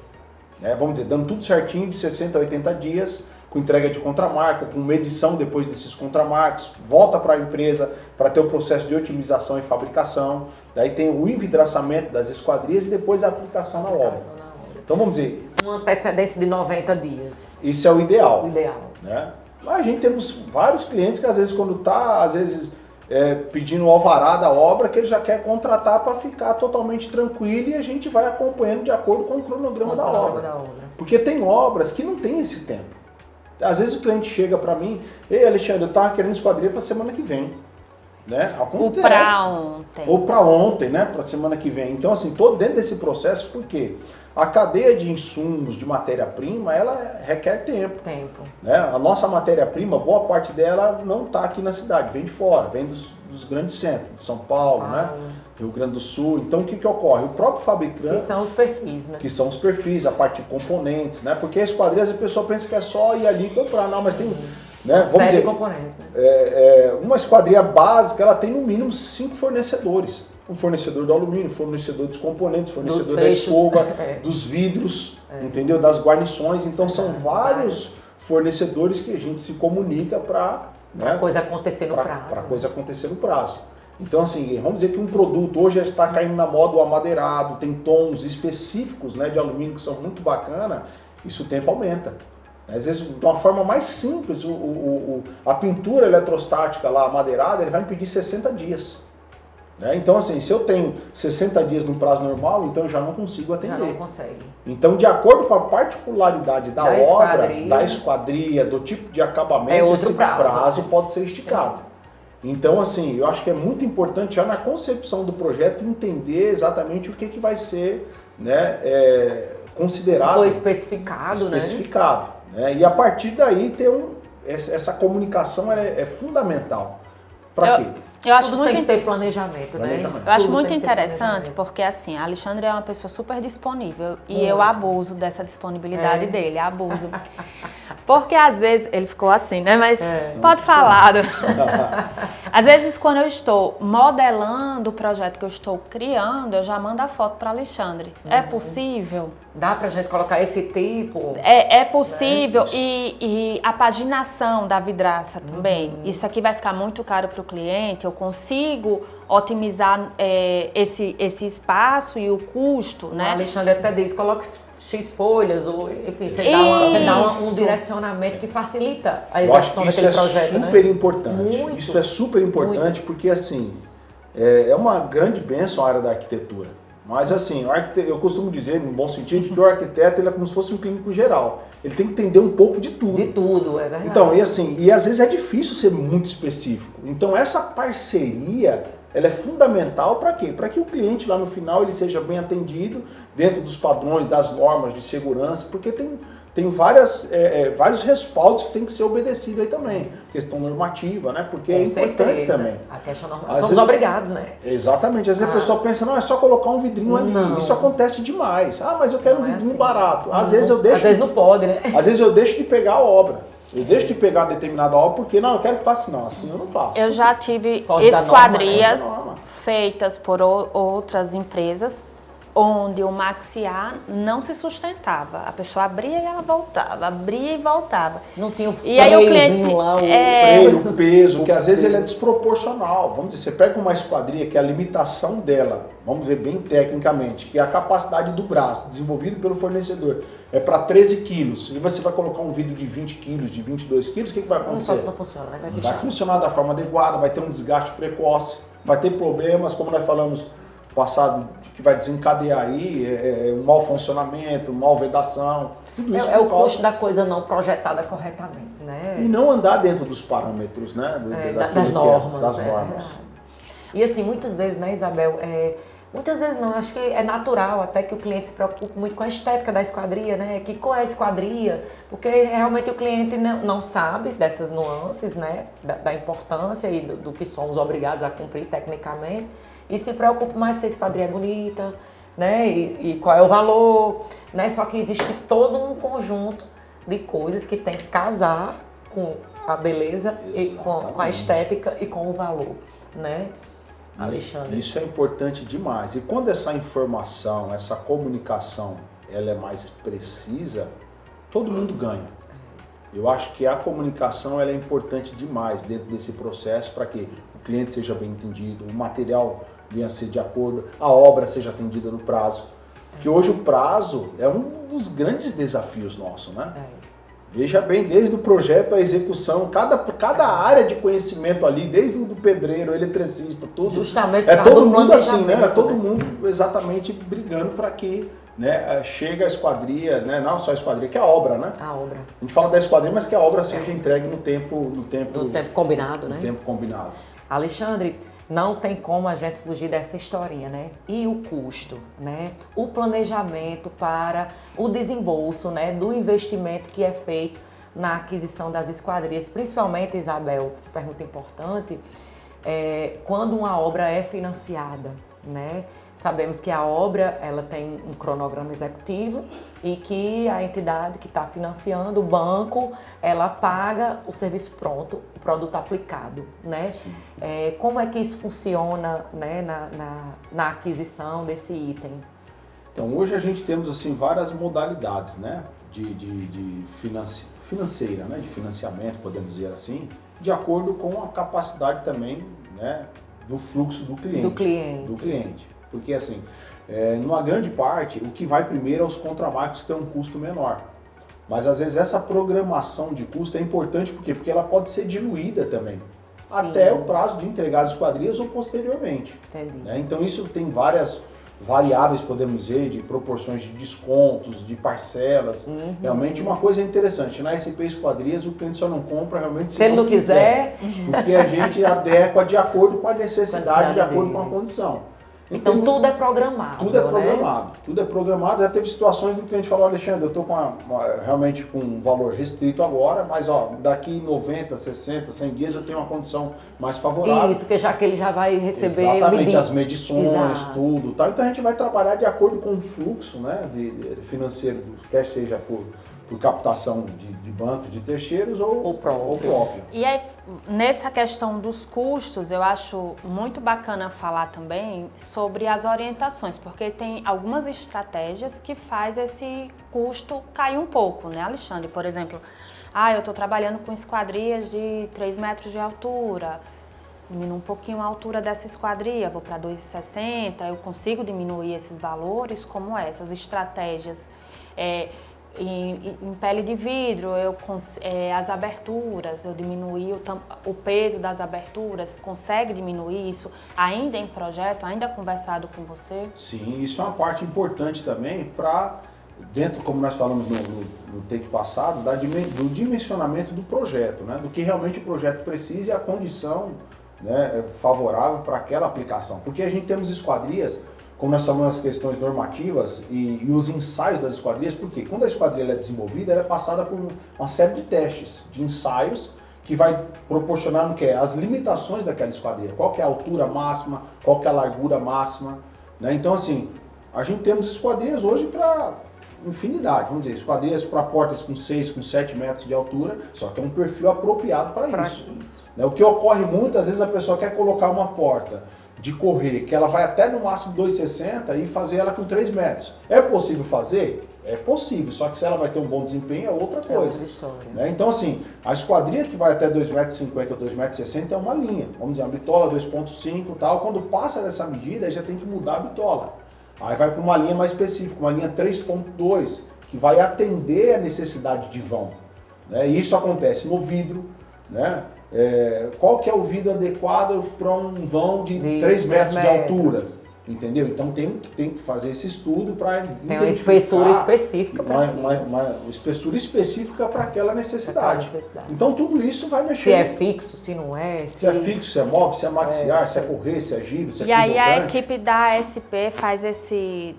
[SPEAKER 5] Né? Vamos dizer, dando tudo certinho, de 60 a 80 dias, com entrega de contramarca, com medição depois desses contramarcos, volta para a empresa para ter o processo de otimização e fabricação, daí tem o envidraçamento das esquadrias e depois a aplicação na obra. Então vamos dizer...
[SPEAKER 3] Uma antecedência de 90 dias.
[SPEAKER 5] Isso é o ideal.
[SPEAKER 3] O ideal.
[SPEAKER 5] Né? Mas a gente temos vários clientes que às vezes quando está, pedindo o alvará da obra, que ele já quer contratar para ficar totalmente tranquilo e a gente vai acompanhando de acordo com o cronograma da obra. Porque tem obras que não tem esse tempo. Às vezes o cliente chega para mim, ei Alexandre, eu estava querendo esquadria para semana que vem. Né? Acontece.
[SPEAKER 4] Ou para ontem.
[SPEAKER 5] Ou para ontem, né? Para semana que vem. Então, assim, todo dentro desse processo, por quê? A cadeia de insumos, de matéria-prima, ela requer tempo. Né? A nossa matéria-prima, boa parte dela não está aqui na cidade, vem de fora, vem dos grandes centros, de São Paulo, né? Rio Grande do Sul. Então o que ocorre? O próprio fabricante...
[SPEAKER 3] Que são os perfis, né?
[SPEAKER 5] Que são os perfis, a parte de componentes, né? Porque a esquadria, a pessoa pensa que é só ir ali e comprar, não, mas tem... Né?
[SPEAKER 3] Uma série de componentes, né?
[SPEAKER 5] Uma esquadria básica, ela tem no mínimo 5 fornecedores. Um fornecedor do alumínio, fornecedor dos componentes, fornecedor da escova, dos vidros, entendeu? Das guarnições. Então são vários fornecedores que a gente se comunica para...
[SPEAKER 3] Né? Coisa acontecer no prazo.
[SPEAKER 5] Para coisa acontecer no prazo. Então, assim, vamos dizer que um produto hoje está caindo na moda o amadeirado, tem tons específicos, né, de alumínio que são muito bacana, isso o tempo aumenta. Às vezes, de uma forma mais simples, a pintura eletrostática lá, amadeirada, ele vai me pedir 60 dias. Né? Então, assim, se eu tenho 60 dias no prazo normal, então eu já não consigo atender.
[SPEAKER 3] Já não consegue.
[SPEAKER 5] Então, de acordo com a particularidade da obra, da esquadria, do tipo de acabamento, esse prazo pode ser esticado. Então, assim, eu acho que é muito importante já na concepção do projeto entender exatamente o que vai ser, né, considerado.
[SPEAKER 3] Foi especificado,
[SPEAKER 5] né? E a partir daí ter essa comunicação é fundamental. Para quê?
[SPEAKER 4] Eu acho
[SPEAKER 3] Tudo tem que ter planejamento, né?
[SPEAKER 4] Eu acho muito interessante porque, assim, a Alexandre é uma pessoa super disponível e eu abuso dessa disponibilidade dele, abuso. Porque às vezes, ele ficou assim, né? Mas pode falar. Às vezes, quando eu estou modelando o projeto que eu estou criando, eu já mando a foto para Alexandre. É possível?
[SPEAKER 3] Dá pra gente colocar esse tipo?
[SPEAKER 4] É possível. Né? E a paginação da vidraça também. Isso aqui vai ficar muito caro para o cliente. Eu consigo otimizar esse espaço e o custo, né?
[SPEAKER 3] O Alexandre até diz, coloque X folhas, ou enfim, você dá um direcionamento que facilita a execução daquele projeto, né?
[SPEAKER 5] Super importante. Isso é super importante porque, assim, é uma grande bênção a área da arquitetura. Mas, assim, eu costumo dizer, no bom sentido, que o arquiteto ele é como se fosse um clínico geral. Ele tem que entender um pouco de tudo.
[SPEAKER 3] De tudo, é verdade.
[SPEAKER 5] Então, e às vezes é difícil ser muito específico. Então, essa parceria, ela é fundamental para quê? Para que o cliente lá no final ele seja bem atendido dentro dos padrões, das normas de segurança, porque tem vários respaldos que tem que ser obedecidos aí também. Questão normativa, né? Porque é importante também.
[SPEAKER 3] A questão normativa. Somos obrigados, né?
[SPEAKER 5] Exatamente. Às vezes a pessoa pensa, não, é só colocar um vidrinho ali. Não. Isso acontece demais. Ah, mas eu quero um vidrinho barato. Às vezes eu deixo...
[SPEAKER 3] Às vezes não pode, né?
[SPEAKER 5] Às vezes eu deixo de pegar a obra. Eu deixo de pegar determinada obra porque, não, eu quero que faça assim. Não, assim eu não faço.
[SPEAKER 4] Eu já tive esquadrias feitas por outras empresas onde o maxiar não se sustentava. A pessoa abria e ela voltava, abria e voltava.
[SPEAKER 3] Não tinha o
[SPEAKER 4] freio, e aí o cliente,
[SPEAKER 5] lá, o peso, que às vezes ele é desproporcional. Vamos dizer, você pega uma esquadria que a limitação dela, vamos ver bem tecnicamente, que é a capacidade do braço, desenvolvido pelo fornecedor, é para 13 quilos. E você vai colocar um vidro de 20 quilos, de 22 quilos, o que vai acontecer?
[SPEAKER 3] Não funciona, né?
[SPEAKER 5] Vai funcionar da forma adequada, vai ter um desgaste precoce, vai ter problemas, como nós falamos passado, que vai desencadear aí um mau funcionamento, mal vedação, tudo isso.
[SPEAKER 3] É o custo da coisa não projetada corretamente, né?
[SPEAKER 5] E não andar dentro dos parâmetros, né?
[SPEAKER 3] Das normas.
[SPEAKER 5] Das normas.
[SPEAKER 3] E assim, muitas vezes, né, Isabel, muitas vezes não, acho que é natural até que o cliente se preocupe muito com a estética da esquadria, né? Que qual é a esquadria? Porque realmente o cliente não sabe dessas nuances, né? Da importância e do que somos obrigados a cumprir tecnicamente. E se preocupa mais se a esquadria é bonita, né? E qual é o valor, né? Só que existe todo um conjunto de coisas que tem que casar com a beleza, e com a estética e com o valor, né? Alexandre.
[SPEAKER 5] Isso é importante demais. E quando essa informação, essa comunicação, ela é mais precisa, todo mundo ganha. Eu acho que a comunicação ela é importante demais dentro desse processo para que o cliente seja bem entendido, o material venha a ser de acordo, a obra seja atendida no prazo. Porque hoje o prazo é um dos grandes desafios nossos, né? Veja bem, desde o projeto à execução, cada área de conhecimento ali, desde o pedreiro, eletricista, tudo.
[SPEAKER 3] Justamente
[SPEAKER 5] todo mundo assim, né? Todo mundo exatamente brigando para que, né, chega a esquadria, né? Não só a esquadria, que é a obra, né?
[SPEAKER 3] A obra.
[SPEAKER 5] A gente fala da esquadria, mas que a obra seja entregue no tempo
[SPEAKER 3] combinado, né?
[SPEAKER 5] No tempo combinado.
[SPEAKER 3] Alexandre, não tem como a gente fugir dessa historinha, né? E o custo, né? O planejamento para o desembolso, né? Do investimento que é feito na aquisição das esquadrias, principalmente, Isabel, essa pergunta importante, quando uma obra é financiada, né? Sabemos que a obra ela tem um cronograma executivo e que a entidade que está financiando, o banco, ela paga o serviço pronto, o produto aplicado, né? Como é que isso funciona, né, na aquisição desse item?
[SPEAKER 5] Então, hoje a gente temos assim, várias modalidades, né, financeira, né, de financiamento, podemos dizer assim, de acordo com a capacidade também, né, do fluxo do cliente. Porque, assim, numa grande parte, o que vai primeiro é os contramarcos que têm um custo menor. Mas, às vezes, essa programação de custo é importante, por quê? Porque ela pode ser diluída também. até o prazo de entregar as esquadrias ou posteriormente. Né? Então isso tem várias variáveis, podemos dizer, de proporções de descontos, de parcelas. Realmente uma coisa interessante, na SP Esquadrias o cliente só não compra realmente
[SPEAKER 3] se ele não quiser.
[SPEAKER 5] Porque a gente adequa de acordo com a necessidade, de acordo com a condição.
[SPEAKER 3] Então tudo é programado.
[SPEAKER 5] Tudo é programado, né? Tudo é programado. Já teve situações do cliente falou, Alexandre, eu estou realmente com um valor restrito agora, mas daqui 90, 60, 100 dias eu tenho uma condição mais favorável.
[SPEAKER 3] Isso, porque já que ele já vai receber...
[SPEAKER 5] Exatamente, as medições, tudo. Tal. Então a gente vai trabalhar de acordo com o fluxo, né, financeiro, quer seja por captação de bancos, de terceiros ou próprio.
[SPEAKER 4] E aí, nessa questão dos custos, eu acho muito bacana falar também sobre as orientações, porque tem algumas estratégias que faz esse custo cair um pouco, né, Alexandre? Por exemplo, eu estou trabalhando com esquadrias de 3 metros de altura, diminuo um pouquinho a altura dessa esquadria, vou para 2,60, eu consigo diminuir esses valores, como essas estratégias. Em pele de vidro, as aberturas, eu diminuí o peso das aberturas, consegue diminuir isso ainda em projeto, ainda conversado com você?
[SPEAKER 5] Sim, isso é uma parte importante também para, dentro, como nós falamos no take passado, do dimensionamento do projeto, né? Do que realmente o projeto precisa e a condição, né, favorável para aquela aplicação. Porque a gente temos esquadrias, como nós falamos nas questões normativas e os ensaios das esquadrias, porque quando a esquadrilha é desenvolvida, ela é passada por uma série de testes, de ensaios, que vai proporcionar no que é as limitações daquela esquadrilha, qual que é a altura máxima, qual que é a largura máxima, né? Então assim, a gente temos esquadrias hoje para infinidade, vamos dizer, esquadrias para portas com 6, com 7 metros de altura, só que é um perfil apropriado para isso. Né? O que ocorre muitas vezes, a pessoa quer colocar uma porta de correr, que ela vai até no máximo 2,60 e fazer ela com 3 metros. É possível fazer? É possível, só que se ela vai ter um bom desempenho é outra coisa.
[SPEAKER 3] É outra história.
[SPEAKER 5] Né? Então assim, a esquadria que vai até 2,50 m ou 2,60 m é uma linha. Vamos dizer, uma bitola 2,5 e tal. Quando passa dessa medida, aí já tem que mudar a bitola. Aí vai para uma linha mais específica, uma linha 3,2, que vai atender a necessidade de vão. Né? E isso acontece no vidro, né? Qual que é o vidro adequado para um vão de 3 metros de altura? Entendeu? Então tem que fazer esse estudo para
[SPEAKER 3] tem uma espessura específica para
[SPEAKER 5] uma espessura específica para aquela necessidade. Então tudo isso vai mexer.
[SPEAKER 3] Se é fixo, se não é.
[SPEAKER 5] Se é fixo, se é móvel, se é maxiar, se é correr, se é giro, se é
[SPEAKER 4] E aí a equipe da SP faz esse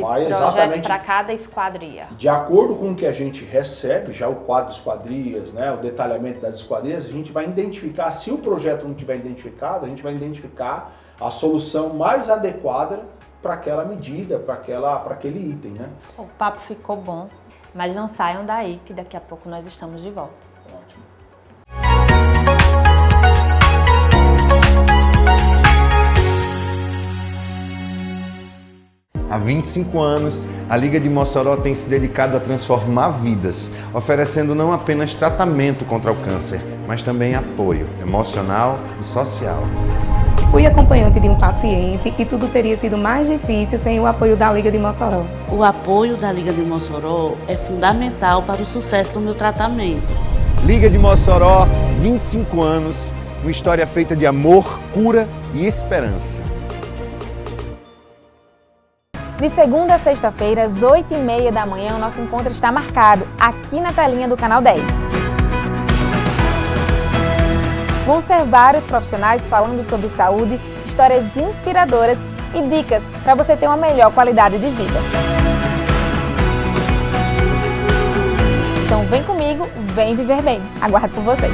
[SPEAKER 5] vai
[SPEAKER 4] projeto para cada esquadria.
[SPEAKER 5] De acordo com o que a gente recebe, já o quadro de esquadrias, né, o detalhamento das esquadrias, a gente vai identificar, se o projeto não tiver identificado, a gente vai identificar a solução mais adequada para aquela medida, para aquele item, né?
[SPEAKER 4] O papo ficou bom, mas não saiam daí, que daqui a pouco nós estamos de volta.
[SPEAKER 5] Ótimo.
[SPEAKER 13] Há 25 anos, a Liga de Mossoró tem se dedicado a transformar vidas, oferecendo não apenas tratamento contra o câncer, mas também apoio emocional e social.
[SPEAKER 6] Fui acompanhante de um paciente e tudo teria sido mais difícil sem o apoio da Liga de Mossoró.
[SPEAKER 14] O apoio da Liga de Mossoró é fundamental para o sucesso do meu tratamento.
[SPEAKER 13] Liga de Mossoró, 25 anos, uma história feita de amor, cura e esperança.
[SPEAKER 15] De segunda a sexta-feira, às 8h30 da manhã, o nosso encontro está marcado aqui na telinha do Canal 10. Vão ser vários profissionais falando sobre saúde, histórias inspiradoras e dicas para você ter uma melhor qualidade de vida. Então vem comigo, vem viver bem. Aguardo por vocês.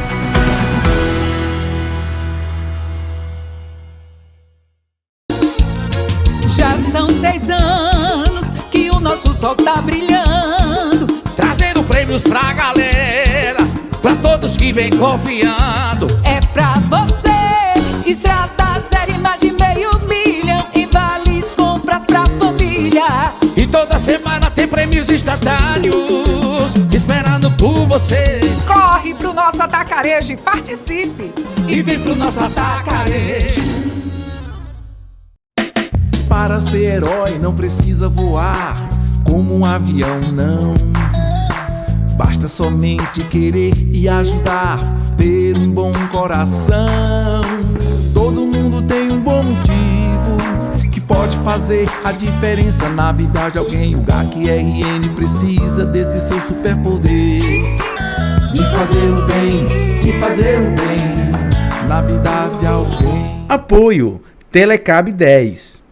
[SPEAKER 16] Já são 6 anos que o nosso sol tá brilhando,
[SPEAKER 1] trazendo prêmios pra galera, pra todos que vem confiando.
[SPEAKER 16] É pra você, Estrada Zero, mais de meio milhão em vales compras pra família.
[SPEAKER 1] E toda semana tem prêmios instantâneos esperando por você.
[SPEAKER 16] Corre pro nosso atacarejo e participe.
[SPEAKER 1] E vem pro nosso atacarejo.
[SPEAKER 17] Para ser herói não precisa voar como um avião, não.
[SPEAKER 1] Basta somente querer e ajudar, ter um bom coração. Todo mundo tem um bom motivo que pode fazer a diferença na vida de alguém. O GAC-RN precisa desse seu superpoder de fazer o bem, de fazer o bem na vida de alguém.
[SPEAKER 17] Apoio Telecab 10.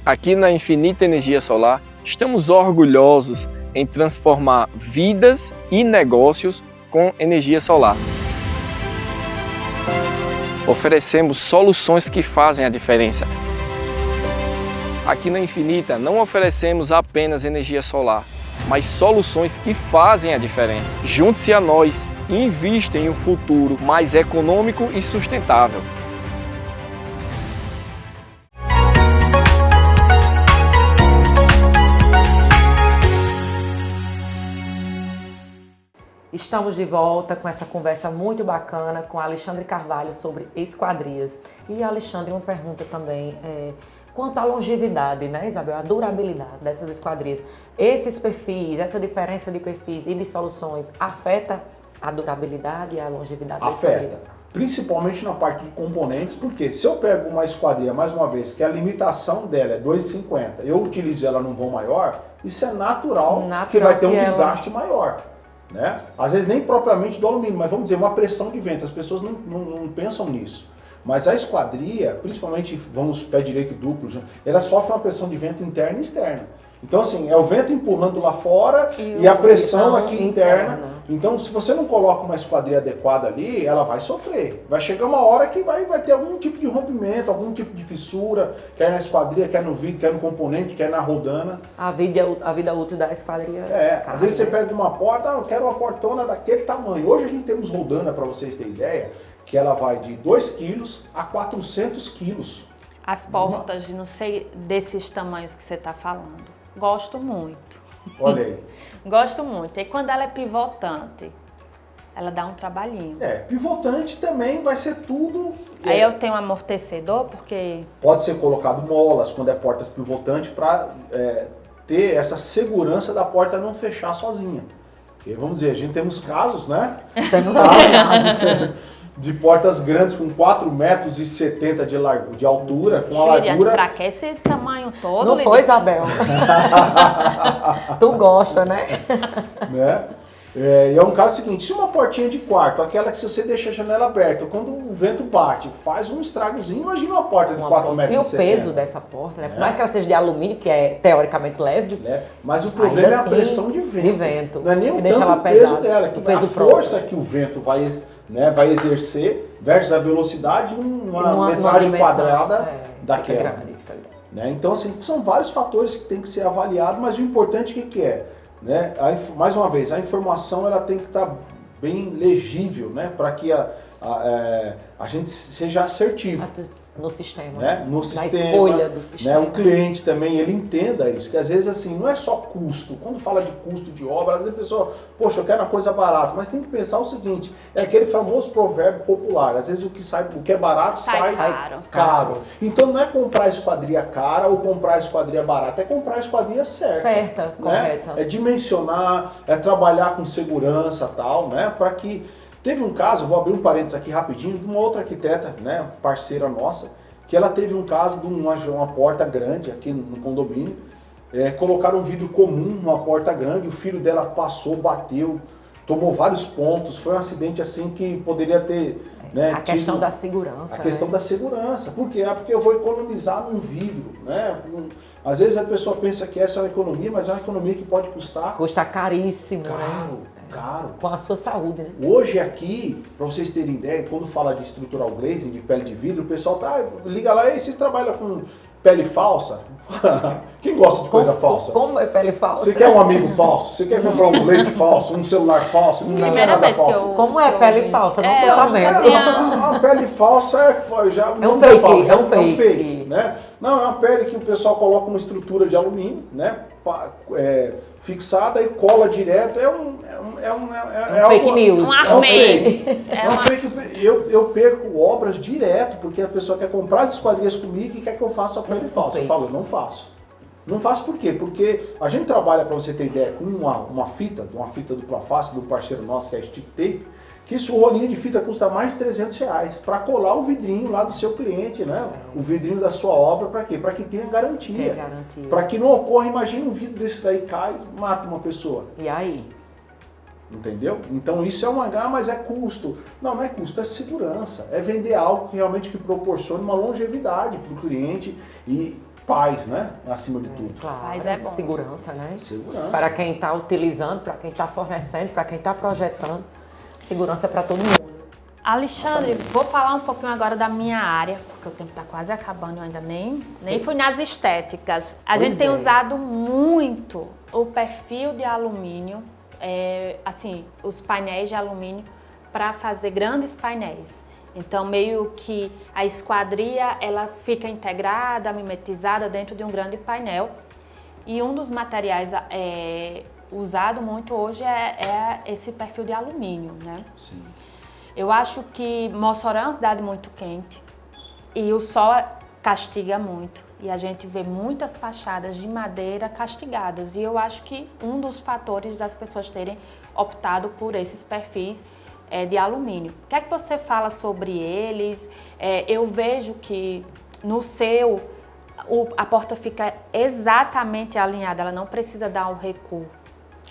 [SPEAKER 18] Aqui na Infinita Energia Solar, estamos orgulhosos em transformar vidas e negócios com energia solar. Oferecemos soluções que fazem a diferença. Aqui na Infinita não oferecemos apenas energia solar, mas soluções que fazem a diferença. Junte-se a nós e invista em um futuro mais econômico e sustentável.
[SPEAKER 3] Estamos de volta com essa conversa muito bacana com Alexandre Carvalho sobre esquadrias. E Alexandre, uma pergunta também, quanto à longevidade, né, Isabel, a durabilidade dessas esquadrias. Esses perfis, essa diferença de perfis e de soluções afeta a durabilidade e a longevidade da esquadria?
[SPEAKER 5] Afeta, principalmente na parte de componentes, porque se eu pego uma esquadria, mais uma vez, que a limitação dela é 2,50, eu utilizo ela num vão maior, isso é natural que vai ter um desgaste maior. Né? Às vezes nem propriamente do alumínio, mas vamos dizer, uma pressão de vento, as pessoas não pensam nisso. Mas a esquadria, principalmente, vamos pé direito duplo, ela sofre uma pressão de vento interna e externa. Então assim, é o vento empurrando lá fora e a pressão aqui interna. Então se você não coloca uma esquadria adequada ali, ela vai sofrer. Vai chegar uma hora que vai ter algum tipo de rompimento, algum tipo de fissura, quer na esquadria, quer no vidro, quer no componente, quer na rodana.
[SPEAKER 3] A vida útil da esquadria.
[SPEAKER 5] Às vezes você pega uma porta, eu quero uma portona daquele tamanho. Hoje a gente temos rodana, para vocês terem ideia, que ela vai de 2 quilos a 400 quilos.
[SPEAKER 4] As portas, não sei, desses tamanhos que você está falando. Gosto muito.
[SPEAKER 5] Olha aí.
[SPEAKER 4] Gosto muito. E quando ela é pivotante, ela dá um trabalhinho.
[SPEAKER 5] Pivotante também vai ser tudo...
[SPEAKER 4] Aí eu tenho um amortecedor, porque...
[SPEAKER 5] Pode ser colocado molas quando é portas pivotantes para ter essa segurança da porta não fechar sozinha. Porque, vamos dizer, a gente temos casos, né?
[SPEAKER 3] Temos casos.
[SPEAKER 5] De portas grandes com 4,70 metros de altura, com a largura...
[SPEAKER 4] Pra que esse tamanho todo?
[SPEAKER 3] Não foi, Isabel? Tu gosta, né?
[SPEAKER 5] E é um caso seguinte, se uma portinha de quarto, aquela que se você deixa a janela aberta, quando o vento bate, faz um estragozinho, imagina uma porta de 4,70 metros.
[SPEAKER 3] E o peso dessa porta, né? Por mais que ela seja de alumínio, que é teoricamente leve.
[SPEAKER 5] Mas o problema é a pressão de vento. Não é nem o tanto o peso dela, que a força que o vento vai exercer versus a velocidade numa metragem quadrada daquela. Então, assim, são vários fatores que tem que ser avaliados, mas o importante o que é? Né? Mais uma vez, a informação ela tem que estar bem legível, né? Para que a gente seja assertivo.
[SPEAKER 3] No sistema.
[SPEAKER 5] Né? No sistema,
[SPEAKER 3] escolha do sistema.
[SPEAKER 5] Né? O cliente também, ele entenda isso, que às vezes assim, não é só custo. Quando fala de custo de obra, às vezes a pessoa, poxa, eu quero uma coisa barata, mas tem que pensar o seguinte, é aquele famoso provérbio popular, às vezes o que é barato sai caro. Então não é comprar a esquadria cara ou comprar a esquadria barata, é comprar a esquadria certa. Né?
[SPEAKER 3] Correta.
[SPEAKER 5] É dimensionar, é trabalhar com segurança tal, né? Para que... Teve um caso, vou abrir um parênteses aqui rapidinho, de uma outra arquiteta, né, parceira nossa, que ela teve um caso de uma porta grande aqui no condomínio, colocaram um vidro comum numa porta grande, o filho dela passou, bateu, tomou vários pontos, foi um acidente assim que poderia ter... Né,
[SPEAKER 3] a questão da segurança.
[SPEAKER 5] A questão da segurança. Por quê? Porque eu vou economizar num vidro, né? Às vezes a pessoa pensa que essa é uma economia, mas é uma economia que pode custar...
[SPEAKER 3] Custa caríssimo,
[SPEAKER 5] Caro.
[SPEAKER 3] Com a sua saúde, né?
[SPEAKER 5] Hoje aqui, para vocês terem ideia, quando fala de estrutural glazing, de pele de vidro, o pessoal liga lá, e vocês trabalham com pele falsa? Quem gosta de coisa falsa?
[SPEAKER 3] Como é pele falsa?
[SPEAKER 5] Você quer um amigo falso? Você quer comprar um leite falso, um celular falso? Não quer nada falso.
[SPEAKER 3] Como é pele falsa? Não tô sabendo.
[SPEAKER 5] A pele falsa
[SPEAKER 3] é um fake.
[SPEAKER 5] Né? Não, é uma pele que o pessoal coloca uma estrutura de alumínio, né? Fixada e cola direto, é
[SPEAKER 3] fake news.
[SPEAKER 5] É um fake. Eu perco obras direto, porque a pessoa quer comprar as esquadrias comigo e quer que eu faça a pele falsa. Eu falo, não faço. Não faço por quê? Porque a gente trabalha, para você ter ideia, com uma fita dupla face do parceiro nosso, que é a Stick Tape, que isso, o rolinho de fita custa mais de R$300 para colar o vidrinho lá do seu cliente, né? O vidrinho da sua obra, para quê? Para que tenha garantia. Para que não ocorra, imagina um vidro desse daí cai e mata uma pessoa.
[SPEAKER 3] E aí?
[SPEAKER 5] Entendeu? Então isso é mas é custo. Não é custo, é segurança. É vender algo que realmente proporcione uma longevidade para o cliente e paz, né? Acima de tudo.
[SPEAKER 3] Claro,
[SPEAKER 4] Paz é bom.
[SPEAKER 3] Segurança, né?
[SPEAKER 5] Segurança.
[SPEAKER 3] Para quem está utilizando, para quem está fornecendo, para quem está projetando. Segurança para todo mundo.
[SPEAKER 4] Alexandre, vou falar um pouquinho agora da minha área, porque o tempo está quase acabando, eu ainda nem fui nas estéticas. A gente tem usado muito o perfil de alumínio, assim, os painéis de alumínio, para fazer grandes painéis. Então, meio que a esquadria, ela fica integrada, mimetizada dentro de um grande painel. E um dos materiais usado muito hoje é esse perfil de alumínio, né?
[SPEAKER 5] Sim.
[SPEAKER 4] Eu acho que Mossoró é uma cidade muito quente e o sol castiga muito. E a gente vê muitas fachadas de madeira castigadas. E eu acho que um dos fatores das pessoas terem optado por esses perfis de alumínio. O que é que você fala sobre eles? Eu vejo que no seu, a porta fica exatamente alinhada, ela não precisa dar um recuo.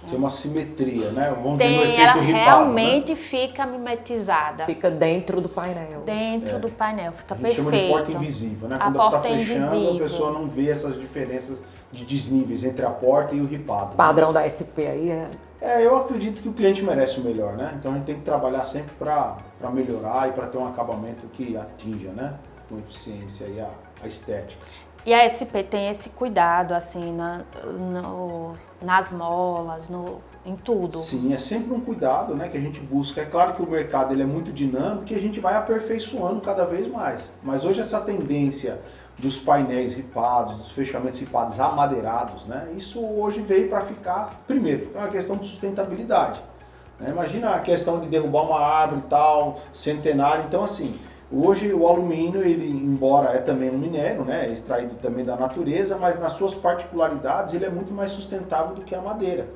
[SPEAKER 5] Tem uma simetria, né? Vamos dizer, no efeito
[SPEAKER 4] ela
[SPEAKER 5] ripado,
[SPEAKER 4] realmente
[SPEAKER 5] né?
[SPEAKER 4] fica mimetizada.
[SPEAKER 3] Fica dentro do painel.
[SPEAKER 4] Dentro do painel, fica
[SPEAKER 5] A gente
[SPEAKER 4] perfeito.
[SPEAKER 5] chama de porta invisível, né? Quando está fechando, a pessoa não vê essas diferenças de desníveis entre a porta e o ripado.
[SPEAKER 3] O padrão da SP aí
[SPEAKER 5] eu acredito que o cliente merece o melhor, né? Então a gente tem que trabalhar sempre para melhorar e para ter um acabamento que atinja, né? Com eficiência e a estética.
[SPEAKER 4] E a SP tem esse cuidado, assim, nas molas, em tudo.
[SPEAKER 5] Sim, é sempre um cuidado, né, que a gente busca. É claro que o mercado ele é muito dinâmico e a gente vai aperfeiçoando cada vez mais. Mas hoje essa tendência dos painéis ripados, dos fechamentos ripados amadeirados, né, isso hoje veio para ficar, primeiro, porque é uma questão de sustentabilidade. Né? Imagina a questão de derrubar uma árvore e tal, centenária. Então, assim, hoje o alumínio, ele, embora é também um minério, né, é extraído também da natureza, mas nas suas particularidades ele é muito mais sustentável do que a madeira.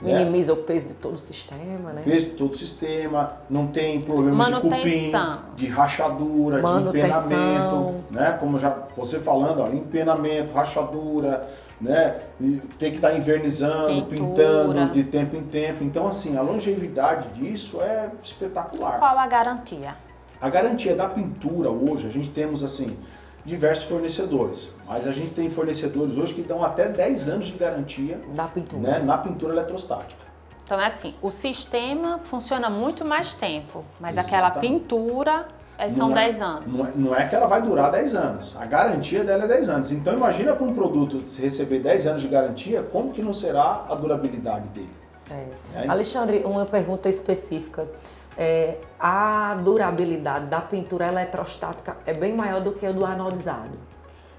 [SPEAKER 3] Minimiza o peso de todo o sistema, né?
[SPEAKER 5] Peso de todo o sistema, não tem problema de cupim, de rachadura, de empenamento, né? Como já você falando, ó, empenamento, rachadura, né? E tem que estar invernizando, pintando de tempo em tempo. Então, assim, a longevidade disso é espetacular.
[SPEAKER 4] Qual a garantia?
[SPEAKER 5] A garantia da pintura hoje, a gente temos assim diversos fornecedores, mas a gente tem fornecedores hoje que dão até 10 anos de garantia
[SPEAKER 3] na pintura,
[SPEAKER 5] né, na pintura eletrostática.
[SPEAKER 4] Então é assim, o sistema funciona muito mais tempo, mas
[SPEAKER 5] Exatamente.
[SPEAKER 4] Aquela pintura são 10 anos.
[SPEAKER 5] Não é que ela vai durar 10 anos, a garantia dela é 10 anos. Então imagina para um produto receber 10 anos de garantia, como que não será a durabilidade dele?
[SPEAKER 3] Alexandre, uma pergunta específica. A durabilidade da pintura eletrostática é bem maior do que a do anodizado?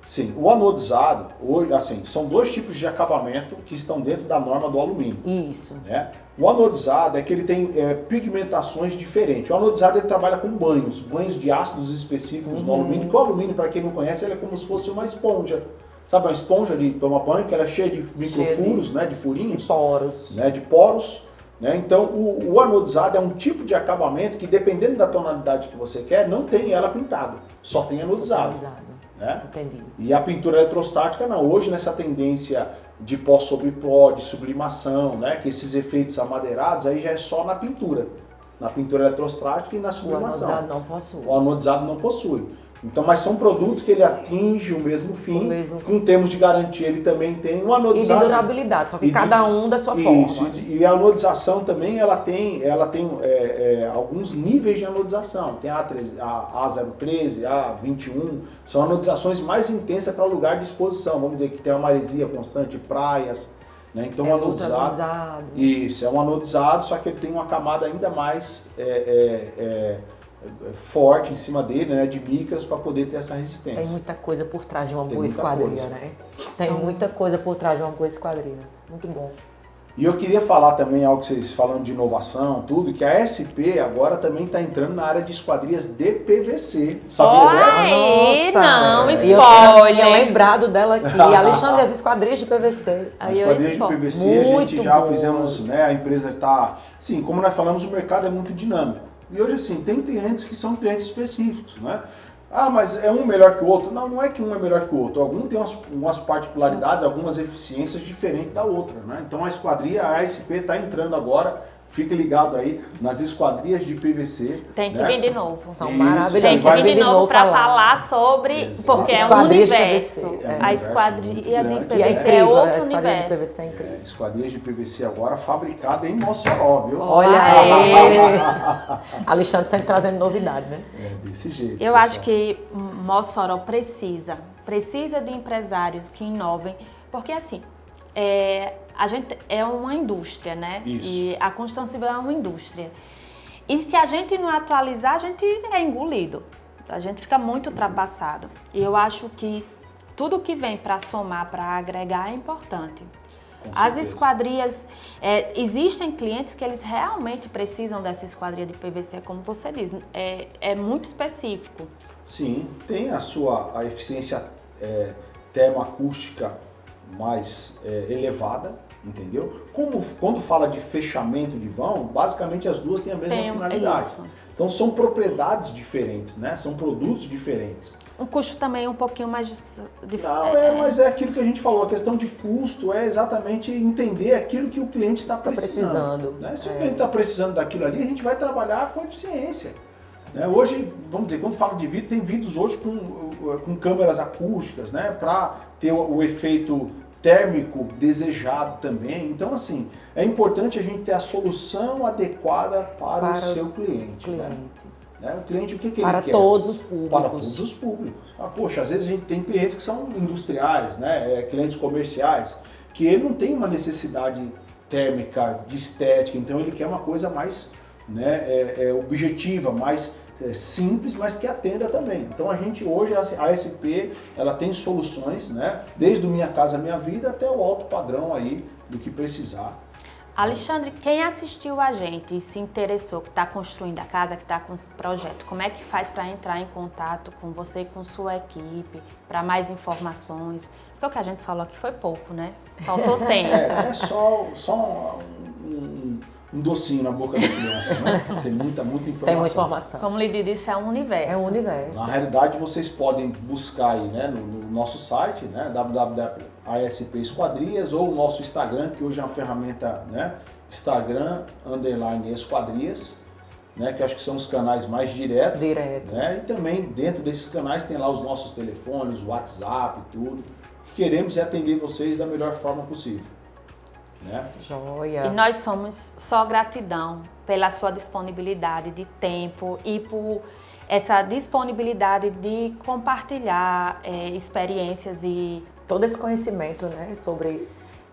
[SPEAKER 5] Sim, o anodizado, hoje, assim, são dois tipos de acabamento que estão dentro da norma do alumínio.
[SPEAKER 3] Isso.
[SPEAKER 5] Né? O anodizado é que ele tem pigmentações diferentes. O anodizado ele trabalha com banhos de ácidos específicos no alumínio, que o alumínio, para quem não conhece, ele é como se fosse uma esponja. Sabe, uma esponja de tomar banho, que ela é cheia de microfuros, né, de furinhos.
[SPEAKER 3] De poros.
[SPEAKER 5] Né, de poros. Né? Então, o anodizado é um tipo de acabamento que, dependendo da tonalidade que você quer, não tem ela pintado, só tem anodizado. Né?
[SPEAKER 3] Entendi.
[SPEAKER 5] E a pintura eletrostática não. Hoje, nessa tendência de pó sobre pó, de sublimação, né? Que esses efeitos amadeirados aí já é só na pintura eletrostática e na sublimação.
[SPEAKER 3] O anodizado não possui.
[SPEAKER 5] O anodizado não possui. Então, mas são produtos que ele atinge o mesmo fim, com termos de garantia ele também tem o anodizado.
[SPEAKER 3] E de durabilidade, só que cada um da sua forma.
[SPEAKER 5] Isso, e a anodização também, ela tem alguns níveis de anodização. Tem a A013, A21, são anodizações mais intensas para lugar de exposição. Vamos dizer que tem uma maresia constante, praias. Né? Então, o anodizado. Isso, é um anodizado, só que ele tem uma camada ainda mais forte em cima dele, né, de micras, para poder ter essa resistência.
[SPEAKER 3] Tem muita coisa por trás de uma boa esquadria, né? Tem muita coisa por trás de uma boa esquadria. Muito bom.
[SPEAKER 5] E eu queria falar também algo que vocês falando de inovação, tudo, que a SP agora também está entrando na área de esquadrias de PVC. Sabia dessa?
[SPEAKER 3] Nossa!
[SPEAKER 4] Não,
[SPEAKER 3] E eu tinha lembrado dela aqui. Alexandre, as esquadrias de PVC.
[SPEAKER 5] As esquadrias de PVC, a gente já fizemos, né? A empresa está... Sim, como nós falamos, o mercado é muito dinâmico. E hoje, assim, tem clientes que são clientes específicos, né? Ah, mas é um melhor que o outro? Não, não é que um é melhor que o outro. Algum tem umas particularidades, algumas eficiências diferentes da outra, né? Então a esquadria, a ASP está entrando agora, fique ligado aí nas esquadrias de PVC.
[SPEAKER 4] Tem que
[SPEAKER 5] né?
[SPEAKER 4] vir de novo.
[SPEAKER 3] São maravilhosas.
[SPEAKER 4] Tem que vir de novo para falar sobre, porque é um universo. A esquadria de PVC é outro universo.
[SPEAKER 3] De PVC é incrível.
[SPEAKER 5] Esquadrias de PVC agora fabricada em Mossoró, viu?
[SPEAKER 3] Olha aí! Alexandre sempre trazendo novidade, né?
[SPEAKER 5] É desse jeito.
[SPEAKER 4] Eu acho que Mossoró precisa de empresários que inovem, porque assim, a gente é uma indústria, né?
[SPEAKER 5] Isso.
[SPEAKER 4] E a construção civil é uma indústria. E se a gente não atualizar, a gente é engolido. A gente fica muito ultrapassado. E eu acho que tudo que vem para somar, para agregar é importante. As esquadrias, existem clientes que eles realmente precisam dessa esquadria de PVC, como você diz, é muito específico.
[SPEAKER 5] Sim, tem a eficiência termoacústica mais elevada, entendeu? Quando fala de fechamento de vão, basicamente as duas têm a mesma finalidade. Então são propriedades diferentes, né? São produtos diferentes.
[SPEAKER 4] Um custo também um pouquinho mais
[SPEAKER 5] mas é aquilo que a gente falou, a questão de custo é exatamente entender aquilo que o cliente está precisando. Né? Se o cliente está precisando daquilo ali, a gente vai trabalhar com eficiência. Né? Hoje, vamos dizer, quando falo de vidro, tem vidros hoje com câmeras acústicas, né? Para ter o efeito térmico desejado também. Então, assim, é importante a gente ter a solução adequada para o seu cliente. Né? O cliente, o que ele quer?
[SPEAKER 3] Para todos os públicos.
[SPEAKER 5] Para todos os públicos. Poxa, às vezes a gente tem clientes que são industriais, né? Clientes comerciais, que ele não tem uma necessidade térmica, de estética, então ele quer uma coisa mais objetiva, mais simples, mas que atenda também. Então a gente hoje, a ASP, ela tem soluções, né? Desde o Minha Casa Minha Vida até o alto padrão aí do que precisar.
[SPEAKER 4] Alexandre, quem assistiu a gente e se interessou, que está construindo a casa, que está com esse projeto, como é que faz para entrar em contato com você e com sua equipe, para mais informações? Porque o que a gente falou aqui foi pouco, né? Faltou tempo.
[SPEAKER 5] É só um docinho na boca da criança, né? Tem muita informação.
[SPEAKER 3] Tem muita informação.
[SPEAKER 4] Como Lidy disse, é um universo.
[SPEAKER 3] É um universo.
[SPEAKER 5] Na realidade, vocês podem buscar aí, né, no nosso site, né, www.asp Esquadrias, ou o nosso Instagram, que hoje é uma ferramenta, né, Instagram_Esquadrias, né, que acho que são os canais mais diretos. Né, e também dentro desses canais tem lá os nossos telefones, o WhatsApp, tudo. O que queremos é atender vocês da melhor forma possível. Né?
[SPEAKER 3] Joia.
[SPEAKER 4] E nós somos só gratidão pela sua disponibilidade de tempo e por essa disponibilidade de compartilhar experiências e
[SPEAKER 3] todo esse conhecimento, né, sobre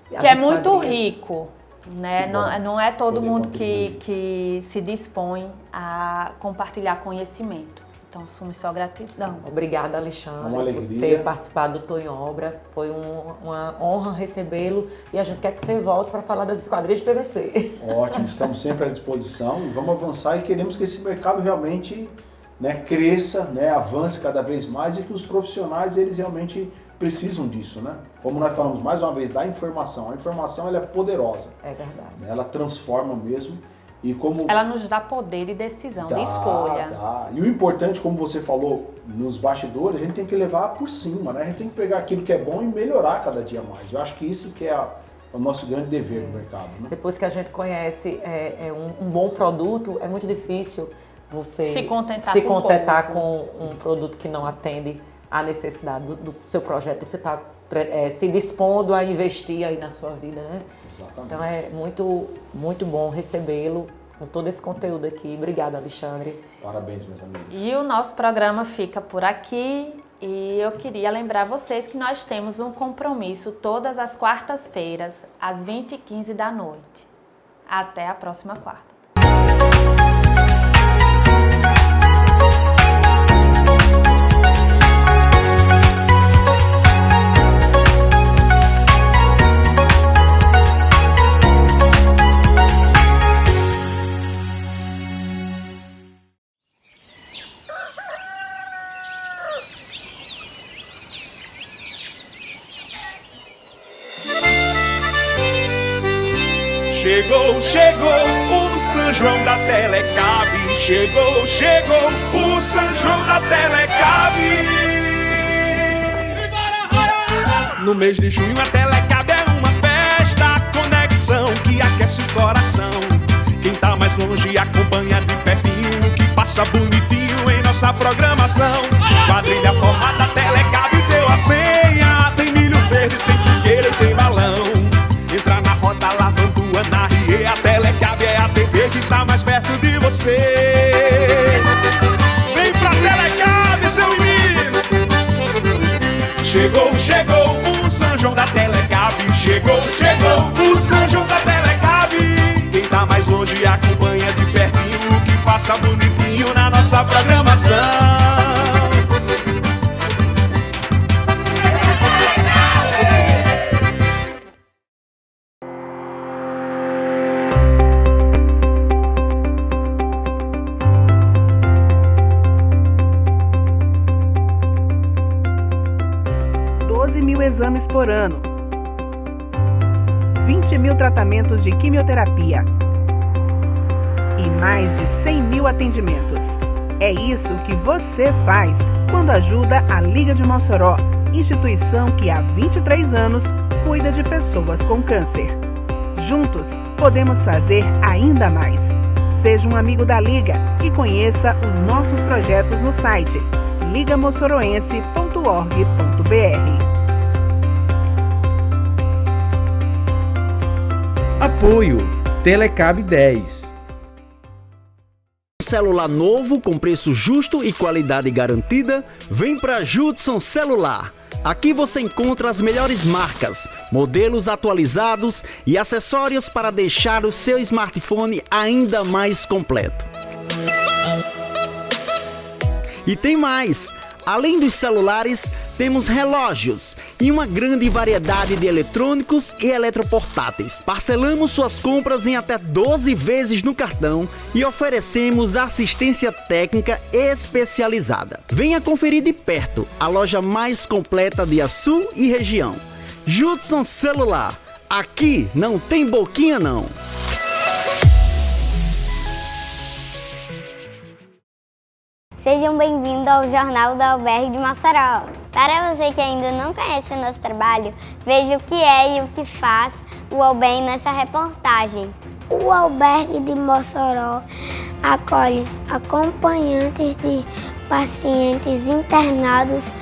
[SPEAKER 4] que é muito rico, né? Não é todo mundo que se dispõe a compartilhar conhecimento. Então, somos só gratidão.
[SPEAKER 3] Obrigada, Alexandre,
[SPEAKER 5] uma alegria.
[SPEAKER 3] por ter participado do Tô em Obra. Foi uma honra recebê-lo e a gente quer que você volte para falar das esquadrias de PVC.
[SPEAKER 5] Ótimo, estamos sempre à disposição e vamos avançar e queremos que esse mercado realmente, né, cresça, né, avance cada vez mais e que os profissionais, eles realmente precisam disso, né? Como nós falamos mais uma vez, da informação. A informação, ela é poderosa.
[SPEAKER 3] É verdade.
[SPEAKER 5] Né? Ela transforma mesmo. E como
[SPEAKER 4] ela nos dá poder de decisão, de escolha.
[SPEAKER 5] E o importante, como você falou nos bastidores, a gente tem que levar por cima, né? A gente tem que pegar aquilo que é bom e melhorar cada dia mais. Eu acho que isso que é o nosso grande dever no mercado. Né?
[SPEAKER 3] Depois que a gente conhece um bom produto, é muito difícil você
[SPEAKER 4] se contentar
[SPEAKER 3] com um produto que não atende à necessidade do seu projeto que você está se dispondo a investir aí na sua vida, né?
[SPEAKER 5] Exatamente.
[SPEAKER 3] Então é muito, muito bom recebê-lo com todo esse conteúdo aqui. Obrigada, Alexandre.
[SPEAKER 5] Parabéns, meus amigos.
[SPEAKER 4] E o nosso programa fica por aqui e eu queria lembrar vocês que nós temos um compromisso todas as quartas-feiras, às 20h15 da noite. Até a próxima quarta.
[SPEAKER 1] Chegou, chegou o São João da Telecab. Chegou, chegou o São João da Telecab. No mês de junho a Telecab é uma festa, conexão que aquece o coração. Quem tá mais longe acompanha de pertinho, que passa bonitinho em nossa programação. Quadrilha formada, Telecab deu a senha. Tem milho verde, tem fogueira e tem balão. Entra na roda lavando na Rie, a Telecab é a TV que tá mais perto de você. Vem pra Telecab, seu menino. Chegou, chegou o São João da Telecab. Chegou, chegou o São João da Telecab. Quem tá mais longe acompanha de pertinho, que passa bonitinho na nossa programação.
[SPEAKER 19] Exames por ano, 20 mil tratamentos de quimioterapia e mais de 100 mil atendimentos. É isso que você faz quando ajuda a Liga de Mossoró, instituição que há 23 anos cuida de pessoas com câncer. Juntos, podemos fazer ainda mais. Seja um amigo da Liga e conheça os nossos projetos no site ligamossoroense.org.br.
[SPEAKER 17] Apoio Telecab 10.
[SPEAKER 11] Celular novo com preço justo e qualidade garantida, vem para Judson Celular. Aqui você encontra as melhores marcas, modelos atualizados e acessórios para deixar o seu smartphone ainda mais completo. E tem mais! Além dos celulares, temos relógios e uma grande variedade de eletrônicos e eletroportáteis. Parcelamos suas compras em até 12 vezes no cartão e oferecemos assistência técnica especializada. Venha conferir de perto a loja mais completa de Açu e região. Judson Celular. Aqui não tem boquinha não.
[SPEAKER 20] Sejam bem-vindos ao Jornal do Albergue de Mossoró. Para você que ainda não conhece o nosso trabalho, veja o que é e o que faz o Albergue nessa reportagem.
[SPEAKER 21] O Albergue de Mossoró acolhe acompanhantes de pacientes internados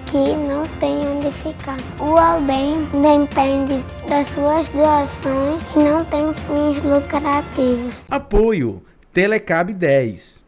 [SPEAKER 21] que não têm onde ficar. O Albergue depende das suas doações e não tem fins lucrativos.
[SPEAKER 17] Apoio Telecab 10.